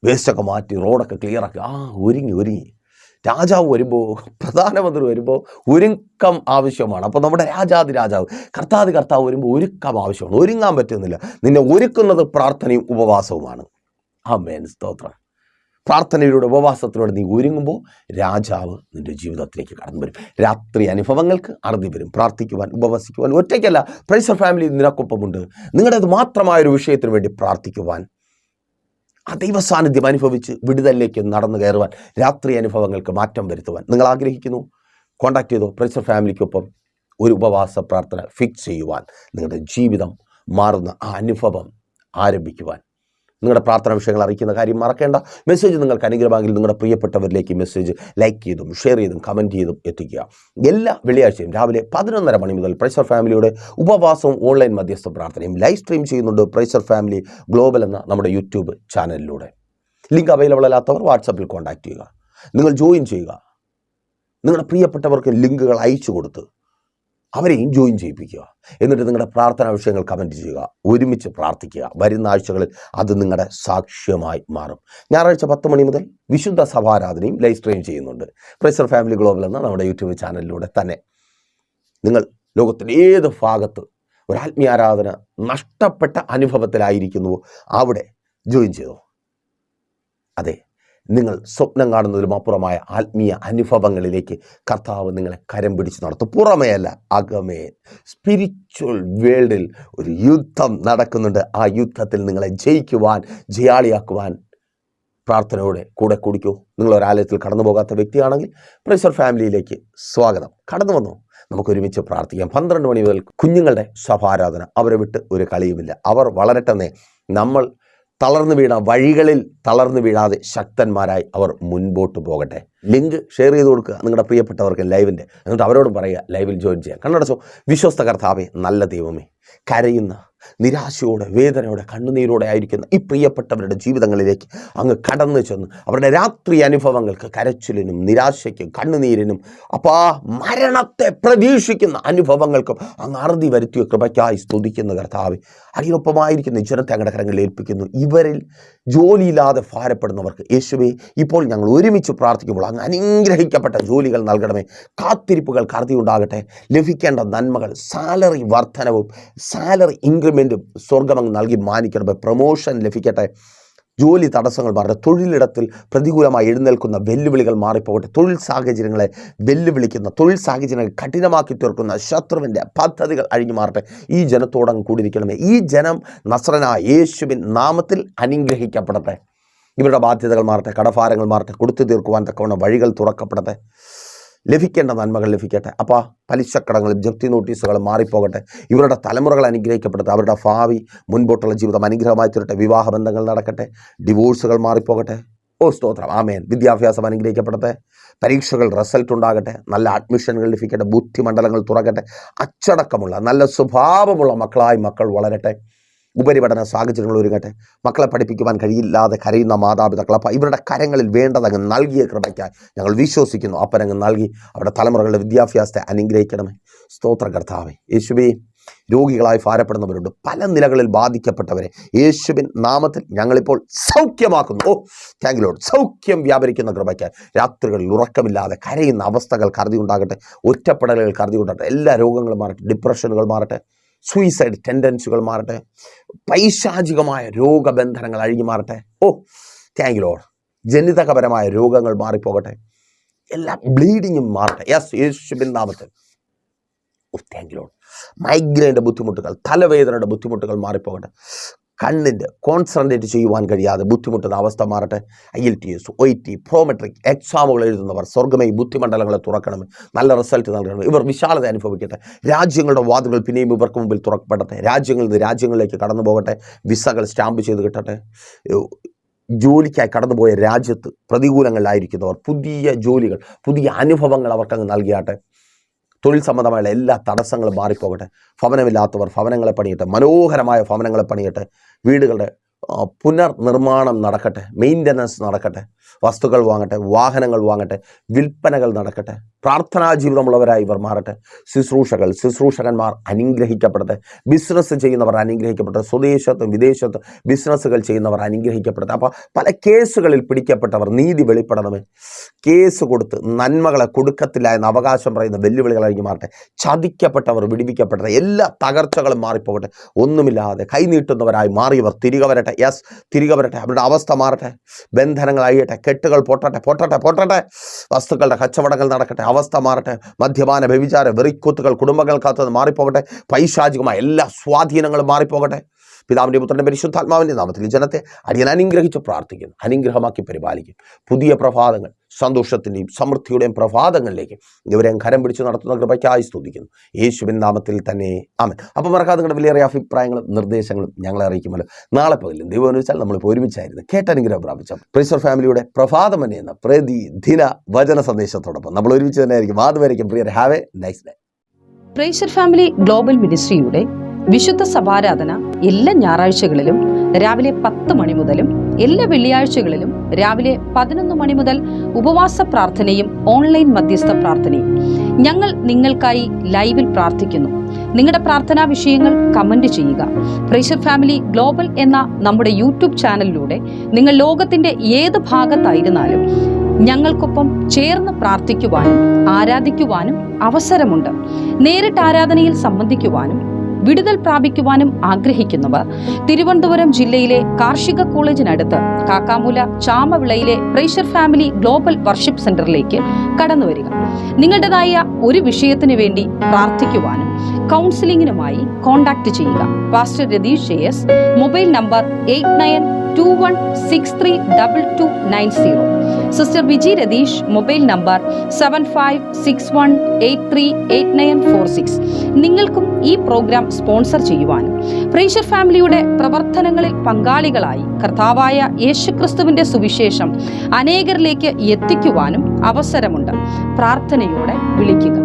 വേസ്റ്റൊക്കെ മാറ്റി റോഡൊക്കെ ക്ലിയറാക്കി ഒരുങ്ങി. രാജാവ് വരുമ്പോൾ, പ്രധാനമന്ത്രി വരുമ്പോൾ ഒരുക്കം ആവശ്യമാണ്. അപ്പോൾ നമ്മുടെ രാജാവ് കർത്താവ് വരുമ്പോൾ ഒരുക്കം ആവശ്യമാണ്. ഒരുങ്ങാൻ പറ്റുന്നില്ല. നിന്നെ ഒരുക്കുന്നത് പ്രാർത്ഥനയും ഉപവാസവുമാണ്. ആമേൻ, സ്തോത്രം. പ്രാർത്ഥനയിലൂടെ, ഉപവാസത്തിലൂടെ നീ ഒരുങ്ങുമ്പോൾ രാജാവ് നിൻ്റെ ജീവിതത്തിലേക്ക് കടന്നു വരും. രാത്രി അനുഭവങ്ങൾക്ക് അറുതി വരും. പ്രാർത്ഥിക്കുവാൻ, ഉപവസിക്കുവാൻ ഒറ്റയ്ക്കല്ല, പ്രൈസർ ഫാമിലി നിനക്കൊപ്പമുണ്ട്. നിങ്ങളുടേത് മാത്രമായൊരു വിഷയത്തിന് വേണ്ടി പ്രാർത്ഥിക്കുവാൻ, ആ ദൈവ സാന്നിധ്യം അനുഭവിച്ച് വിടുതലിലേക്ക് നടന്നു കയറുവാൻ, രാത്രി അനുഭവങ്ങൾക്ക് മാറ്റം വരുത്തുവാൻ നിങ്ങൾ ആഗ്രഹിക്കുന്നു. കോൺടാക്ട് ചെയ്തോ. പ്രൈസർ ഫാമിലിക്കൊപ്പം ഒരു ഉപവാസ പ്രാർത്ഥന ഫിക്സ് ചെയ്യുവാൻ, നിങ്ങളുടെ ജീവിതം മാറുന്ന ആ അനുഭവം ആരംഭിക്കുവാൻ. നിങ്ങളുടെ പ്രാർത്ഥന വിഷയങ്ങൾ അറിയിക്കുന്ന കാര്യം മറക്കേണ്ട. മെസ്സേജ് നിങ്ങൾക്ക് അനുഗ്രഹമെങ്കിൽ നിങ്ങളുടെ പ്രിയപ്പെട്ടവരിലേക്ക് മെസ്സേജ് ലൈക്ക് ചെയ്തും ഷെയർ ചെയ്തും കമൻറ്റ് ചെയ്തും എത്തിക്കുക. എല്ലാ വെള്ളിയാഴ്ചയും രാവിലെ 11:30 മണി മുതൽ പ്രൈസർ ഫാമിലിയുടെ ഉപവാസവും ഓൺലൈൻ മധ്യസ്ഥ പ്രാർത്ഥനയും ലൈവ് സ്ട്രീം ചെയ്യുന്നുണ്ട് പ്രൈസർ ഫാമിലി ഗ്ലോബൽ എന്ന നമ്മുടെ യൂട്യൂബ് ചാനലിലൂടെ. ലിങ്ക് അവൈലബിൾ അല്ലാത്തവർ വാട്സാപ്പിൽ കോൺടാക്ട് ചെയ്യുക. നിങ്ങൾ ജോയിൻ ചെയ്യുക. നിങ്ങളുടെ പ്രിയപ്പെട്ടവർക്ക് ലിങ്കുകൾ അയച്ചു കൊടുത്ത് അവരെയും ജോയിൻ ചെയ്യിപ്പിക്കുക. എന്നിട്ട് നിങ്ങളുടെ പ്രാർത്ഥനാ വിഷയങ്ങൾ കമൻറ്റ് ചെയ്യുക. ഒരുമിച്ച് പ്രാർത്ഥിക്കുക. വരുന്ന ആഴ്ചകളിൽ അത് നിങ്ങളുടെ സാക്ഷ്യമായി മാറും. ഞായറാഴ്ച 10 മണി മുതൽ വിശുദ്ധ സഭാരാധനയും ലൈവ് സ്ട്രീം ചെയ്യുന്നുണ്ട് പ്രൈസർ ഫാമിലി ഗ്ലോബൽ എന്ന നമ്മുടെ യൂട്യൂബ് ചാനലിലൂടെ തന്നെ. നിങ്ങൾ ലോകത്തിൻ്റെ ഏത് ഭാഗത്ത് ഒരു ആത്മീയാരാധന നഷ്ടപ്പെട്ട അനുഭവത്തിലായിരിക്കുന്നുവോ അവിടെ ജോയിൻ ചെയ്തോ. അതെ, നിങ്ങൾ സ്വപ്നം കാണുന്നതിലും അപ്പുറമായ ആത്മീയ അനുഭവങ്ങളിലേക്ക് കർത്താവ് നിങ്ങളെ കരം പിടിച്ച് നടത്തും. പുറമേയല്ല, അകമേ. സ്പിരിച്വൽ വേൾഡിൽ ഒരു യുദ്ധം നടക്കുന്നുണ്ട്. ആ യുദ്ധത്തിൽ നിങ്ങളെ ജയിക്കുവാൻ, ജയാളിയാക്കുവാൻ പ്രാർത്ഥനയോടെ കൂടെ കൂടിക്കോ. നിങ്ങളൊരാലയത്തിൽ കടന്നു പോകാത്ത വ്യക്തിയാണെങ്കിൽ പ്രൈസർ ഫാമിലിയിലേക്ക് സ്വാഗതം. കടന്നു വന്നോ, നമുക്ക് ഒരുമിച്ച് പ്രാർത്ഥിക്കാം. 12 മണി മുതൽ കുഞ്ഞുങ്ങളുടെ സഭാരാധന. അവരെ വിട്ട് ഒരു കളിയുമില്ല. അവർ വളരട്ടെന്നേ. നമ്മൾ തളർന്നു വീണ വഴികളിൽ തളർന്നു വീഴാതെ ശക്തന്മാരായി അവർ മുൻപോട്ട് പോകട്ടെ. ലിങ്ക് ഷെയർ ചെയ്ത് കൊടുക്കുക നിങ്ങളുടെ പ്രിയപ്പെട്ടവർക്ക് ലൈവിൻ്റെ. എന്നിട്ട് അവരോടും പറയുക ലൈവിൽ ജോയിൻ ചെയ്യാം. കണ്ണടച്ചോ. വിശ്വസ്ത കർത്താവേ, നല്ല ദൈവമേ, കരയുന്ന, നിരാശയോടെ, വേദനയോടെ, കണ്ണുനീരോടെ ആയിരിക്കുന്ന ഈ പ്രിയപ്പെട്ടവരുടെ ജീവിതങ്ങളിലേക്ക് അങ്ങ് കടന്നു ചെന്ന് അവരുടെ രാത്രി അനുഭവങ്ങൾക്ക്, കരച്ചിലിനും നിരാശയ്ക്കും കണ്ണുനീരിനും മരണത്തെ പ്രതീക്ഷിക്കുന്ന അനുഭവങ്ങൾക്കും അങ്ങ് അറുതി വരുത്തിയ കൃപയ്ക്കായി സ്തുതിക്കുന്ന കർത്താവേ, അതിനൊപ്പമായിരിക്കുന്ന ജനത്തെ അങ്ങയുടെ കരങ്ങളിൽ ഏൽപ്പിക്കുന്നു. ഇവരിൽ ജോലിയില്ലാതെ ഭാരപ്പെടുന്നവർക്ക് യേശുവേ ഇപ്പോൾ ഞങ്ങൾ ഒരുമിച്ച് പ്രാർത്ഥിക്കുമ്പോൾ അങ്ങ് അനുഗ്രഹിക്കപ്പെട്ട ജോലികൾ നൽകണമേ. കാത്തിരിപ്പുകൾക്ക് അറുതി ഉണ്ടാകട്ടെ. ലഭിക്കേണ്ട നന്മകൾ, സാലറി വർധനവും സാലറി ഇൻക്രിമെൻറ്റും സ്വർഗം അങ്ങ് നൽകി മാനിക്കണമേ. പ്രൊമോഷൻ ലഭിക്കട്ടെ. ജോലി തടസ്സങ്ങൾ മാറട്ടെ. തൊഴിലിടത്തിൽ പ്രതികൂലമായി എഴുന്നേൽക്കുന്ന വെല്ലുവിളികൾ മാറിപ്പോകട്ടെ. തൊഴിൽ സാഹചര്യങ്ങളെ വെല്ലുവിളിക്കുന്ന, തൊഴിൽ സാഹചര്യങ്ങൾ കഠിനമാക്കി തീർക്കുന്ന ശത്രുവിൻ്റെ പദ്ധതികൾ അഴിഞ്ഞു മാറട്ടെ. ഈ ജനത്തോടങ്ങ് കൂടിയിരിക്കണമേ. ഈ ജനം നസ്രനായ യേശുവിൻ നാമത്തിൽ അനുഗ്രഹിക്കപ്പെടട്ടെ. ഇവരുടെ ബാധ്യതകൾ മാറട്ടെ, കടഭാരങ്ങൾ മാറട്ടെ, കൊടുത്തു തീർക്കുവാൻ തക്കവണ്ണം വഴികൾ തുറക്കപ്പെടട്ടെ. ലഭിക്കേണ്ട നന്മകൾ ലഭിക്കട്ടെ. പലിശക്കടങ്ങളും ജപ്തി നോട്ടീസുകളും മാറിപ്പോകട്ടെ. ഇവരുടെ തലമുറകൾ അനുഗ്രഹിക്കപ്പെടട്ടെ. അവരുടെ ഭാവി, മുൻപോട്ടുള്ള ജീവിതം അനുഗ്രഹമായി തീരട്ടെ. വിവാഹബന്ധങ്ങൾ നടക്കട്ടെ. ഡിവോഴ്സുകൾ മാറിപ്പോകട്ടെ. സ്തോത്രം. ആമേൻ. വിദ്യാഭ്യാസം അനുഗ്രഹിക്കപ്പെടട്ടെ. പരീക്ഷകൾ റിസൾട്ട് ഉണ്ടാകട്ടെ. നല്ല അഡ്മിഷനുകൾ ലഭിക്കട്ടെ. ബുദ്ധിമണ്ഡലങ്ങൾ തുറക്കട്ടെ. അച്ചടക്കമുള്ള, നല്ല സ്വഭാവമുള്ള മക്കളായി മക്കൾ വളരട്ടെ. ഉപരിപഠന സാഹചര്യങ്ങൾ ഒരുങ്ങട്ടെ. മക്കളെ പഠിപ്പിക്കുവാൻ കഴിയില്ലാതെ കരയുന്ന മാതാപിതാക്കൾ ഇവരുടെ കരങ്ങളിൽ വേണ്ടതങ്ങ് നൽകിയ കൃപയ്ക്കായി ഞങ്ങൾ വിശ്വസിക്കുന്നു. അപ്പനങ്ങ് നൽകി അവരുടെ തലമുറകളുടെ വിദ്യാഭ്യാസത്തെ അനുഗ്രഹിക്കണമേ. സ്തോത്ര കർത്താവേ. യേശുവേ, രോഗികളായി ഭാരപ്പെടുന്നവരുണ്ട്. പല നിലകളിൽ ബാധിക്കപ്പെട്ടവരെ യേശുവിൻ നാമത്തിൽ ഞങ്ങളിപ്പോൾ സൗഖ്യമാക്കുന്നു. Thank you Lord. സൗഖ്യം വ്യാപരിക്കുന്ന കൃപയ്ക്കായി രാത്രികളിൽ ഉറക്കമില്ലാതെ കരയുന്ന അവസ്ഥകൾ കരുതി ഉണ്ടാകട്ടെ. ഒറ്റപ്പെടലുകൾ കരുതി ഉണ്ടാകട്ടെ. എല്ലാ രോഗങ്ങളും മാറട്ടെ. ഡിപ്രഷനുകൾ മാറട്ടെ. സൂയിസൈഡ് ടെൻഡൻസികൾ മാറട്ടെ, പൈശാചികമായ രോഗബന്ധനങ്ങൾ അഴിഞ്ഞു മാറട്ടെ. Thank you Lord. ജനിതകപരമായ രോഗങ്ങൾ മാറിപ്പോകട്ടെ, എല്ലാ ബ്ലീഡിങ്ങും മാറട്ടെ. യേശുവിൻ നാമത്തിൽ. Thank you Lord. മൈഗ്രെയിൻ്റെ ബുദ്ധിമുട്ടുകൾ, തലവേദനയുടെ ബുദ്ധിമുട്ടുകൾ മാറിപ്പോകട്ടെ. കണ്ണിൻ്റെ കോൺസെൻട്രേറ്റ് ചെയ്യുവാൻ കഴിയാതെ ബുദ്ധിമുട്ടുന്ന അവസ്ഥ മാറട്ടെ. IELTS, OET, പ്രോമെട്രിക് എക്സാമുകൾ എഴുതുന്നവർ സ്വർഗ്ഗമേ ബുദ്ധിമണ്ഡലങ്ങളെ തുറക്കണമേ, നല്ല റിസൾട്ട് നൽകണമേ. ഇവർ വിശാലത അനുഭവിക്കട്ടെ. രാജ്യങ്ങളുടെ വാതിലുകൾ പിന്നെയും ഇവർക്ക് മുമ്പിൽ തുറക്കപ്പെടട്ടെ. രാജ്യങ്ങളിൽ നിന്ന് രാജ്യങ്ങളിലേക്ക് കടന്നു പോകട്ടെ. വിസകൾ സ്റ്റാമ്പ് ചെയ്ത് കിട്ടട്ടെ. ജോലിക്കായി കടന്നുപോയ രാജ്യത്ത് പ്രതികൂലങ്ങളിലായിരിക്കുന്നവർ പുതിയ ജോലികൾ, പുതിയ അനുഭവങ്ങൾ അവർക്കങ്ങ് നൽകിയാട്ടെ. തൊഴിൽ സംബന്ധമായ എല്ലാ തടസ്സങ്ങളും മാറിപ്പോകട്ടെ. ഭവനമില്ലാത്തവർ ഭവനങ്ങളെ പണിയട്ടെ, മനോഹരമായ ഭവനങ്ങളെ പണിയട്ടെ. വീടുകളുടെ പുനർനിർമ്മാണം നടക്കട്ടെ, മെയിൻ്റനൻസ് നടക്കട്ടെ. വസ്തുക്കൾ വാങ്ങട്ടെ, വാഹനങ്ങൾ വാങ്ങട്ടെ, വിൽപ്പനകൾ നടക്കട്ടെ. പ്രാർത്ഥനാ ജീവിതമുള്ളവരായി ഇവർ മാറട്ടെ. ശുശ്രൂഷകന്മാർ അനുഗ്രഹിക്കപ്പെടട്ടെ. ബിസിനസ് ചെയ്യുന്നവർ അനുഗ്രഹിക്കപ്പെടട്ടെ. സ്വദേശത്തും വിദേശത്തും ബിസിനസ്സുകൾ ചെയ്യുന്നവർ അനുഗ്രഹിക്കപ്പെടട്ടെ. അപ്പോൾ പല കേസുകളിൽ പിടിക്കപ്പെട്ടവർ നീതി വെളിപ്പെടണമേ. കേസ് കൊടുത്ത് നന്മകളെ കൊടുക്കത്തില്ല എന്ന് അവകാശം പറയുന്ന വെല്ലുവിളികൾ അഴിഞ്ഞു മാറട്ടെ. ചതിക്കപ്പെട്ടവർ വിടിവിക്കപ്പെടട്ടെ. എല്ലാ തകർച്ചകളും മാറിപ്പോകട്ടെ. ഒന്നുമില്ലാതെ കൈനീട്ടുന്നവരായി മാറിയവർ തിരികെ വരട്ടെ. തിരികെ വരട്ടെ. അവരുടെ അവസ്ഥ മാറട്ടെ. ബന്ധനങ്ങൾ അഴിയട്ടെ. കെട്ടുകൾ പൊട്ടട്ടെ. വസ്തുക്കളുടെ കച്ചവടങ്ങൾ നടക്കട്ടെ. അവസ്ഥ മാറട്ടെ. മദ്യപാന, വ്യഭിചാര, വെറിക്കൂത്തുകൾ കുടുംബങ്ങൾക്കകത്ത് മാറിപ്പോകട്ടെ. പൈശാചികമായ എല്ലാ സ്വാധീനങ്ങളും മാറിപ്പോകട്ടെ. പിതാവിൻ്റെ പുത്രൻ്റെ പരിശുദ്ധാത്മാവിൻ്റെ നാമത്തിൽ ഈ ജനത്തെ അടിയൻ അനുഗ്രഹിച്ച് പ്രാർത്ഥിക്കുന്നു. അനുഗ്രഹമാക്കി പരിപാലിക്കും. പുതിയ പ്രഭാതങ്ങൾ, സന്തോഷത്തിൻ്റെയും സമൃദ്ധിയുടെയും പ്രഭാതങ്ങളിലേക്ക് ഇവരെ കരം പിടിച്ച് നടത്തുന്ന കൃപയ്ക്കായി സ്തുതിക്കുന്നു. യേശുവിൻ നാമത്തിൽ തന്നെ ആമേൻ. അപ്പോൾ മറക്കാതെ നിങ്ങളുടെ വിലയേറിയ അഭിപ്രായങ്ങളും നിർദ്ദേശങ്ങളും ഞങ്ങളെ അറിയിക്കുമല്ലോ. നാളെ പകലും ദൈവം അനുവദിച്ചാൽ നമ്മളിപ്പോൾ ഒരുമിച്ചായിരുന്നു കേട്ടനുഗ്രഹം പ്രാപിച്ച പ്രൈസർ ഫാമിലിയുടെ പ്രഭാതം എന്ന പ്രതിദിന വചന സന്ദേശത്തോടൊപ്പം നമ്മൾ ഒരുമിച്ച് തന്നെ ആയിരിക്കും. അതുവരെയും പ്രിയർ, have a nice day. Praiser family global മിനിസ്ട്രിയുടെ വിശുദ്ധ സഭാരാധന എല്ലാ ഞായറാഴ്ചകളിലും രാവിലെ 10 മണി മുതലും എല്ലാ വെള്ളിയാഴ്ചകളിലും രാവിലെ 11 മണി മുതൽ ഉപവാസ പ്രാർത്ഥനയും ഓൺലൈൻ മധ്യസ്ഥ പ്രാർത്ഥനയും. ഞങ്ങൾ നിങ്ങൾക്കായി ലൈവിൽ പ്രാർത്ഥിക്കുന്നു. നിങ്ങളുടെ പ്രാർത്ഥനാ വിഷയങ്ങൾ കമന്റ് ചെയ്യുക. പ്രൈസർ ഫാമിലി ഗ്ലോബൽ എന്ന നമ്മുടെ യൂട്യൂബ് ചാനലിലൂടെ നിങ്ങൾ ലോകത്തിന്റെ ഏത് ഭാഗത്തായിരുന്നാലും ഞങ്ങൾക്കൊപ്പം ചേർന്ന് പ്രാർത്ഥിക്കുവാനും ആരാധിക്കുവാനും അവസരമുണ്ട്. നേരിട്ട് ആരാധനയിൽ സംബന്ധിക്കുവാനും വിടുതൽ പ്രാപിക്കുവാനും ആഗ്രഹിക്കുന്നവർ തിരുവനന്തപുരം ജില്ലയിലെ കാർഷിക കോളേജിനടുത്ത് കാക്കാമൂല ചാമവിളയിലെ പ്രൈസർ ഫാമിലി ഗ്ലോബൽ വർഷിപ്പ് സെന്ററിലേക്ക് കടന്നു വരിക. നിങ്ങളുടേതായ ഒരു വിഷയത്തിന് വേണ്ടി പ്രാർത്ഥിക്കുവാനും കൗൺസിലിംഗിനുമായി കോൺടാക്ട് ചെയ്യുക. Pastor Ratheesh JS, mobile number 8921632290. Sister Viji Ratheesh, mobile number 7561838946. നിങ്ങൾക്കും ഈ പ്രോഗ്രാം സ്പോൺസർ ചെയ്യുവാനും പ്രൈസർ ഫാമിലിയുടെ പ്രവർത്തനങ്ങളിൽ പങ്കാളികളായി കർത്താവായ യേശുക്രിസ്തുവിന്റെ സുവിശേഷം അനേകരിലേക്ക് എത്തിക്കുവാനും അവസരമുണ്ട്. പ്രാർത്ഥനയോടെ വിളിക്കുക.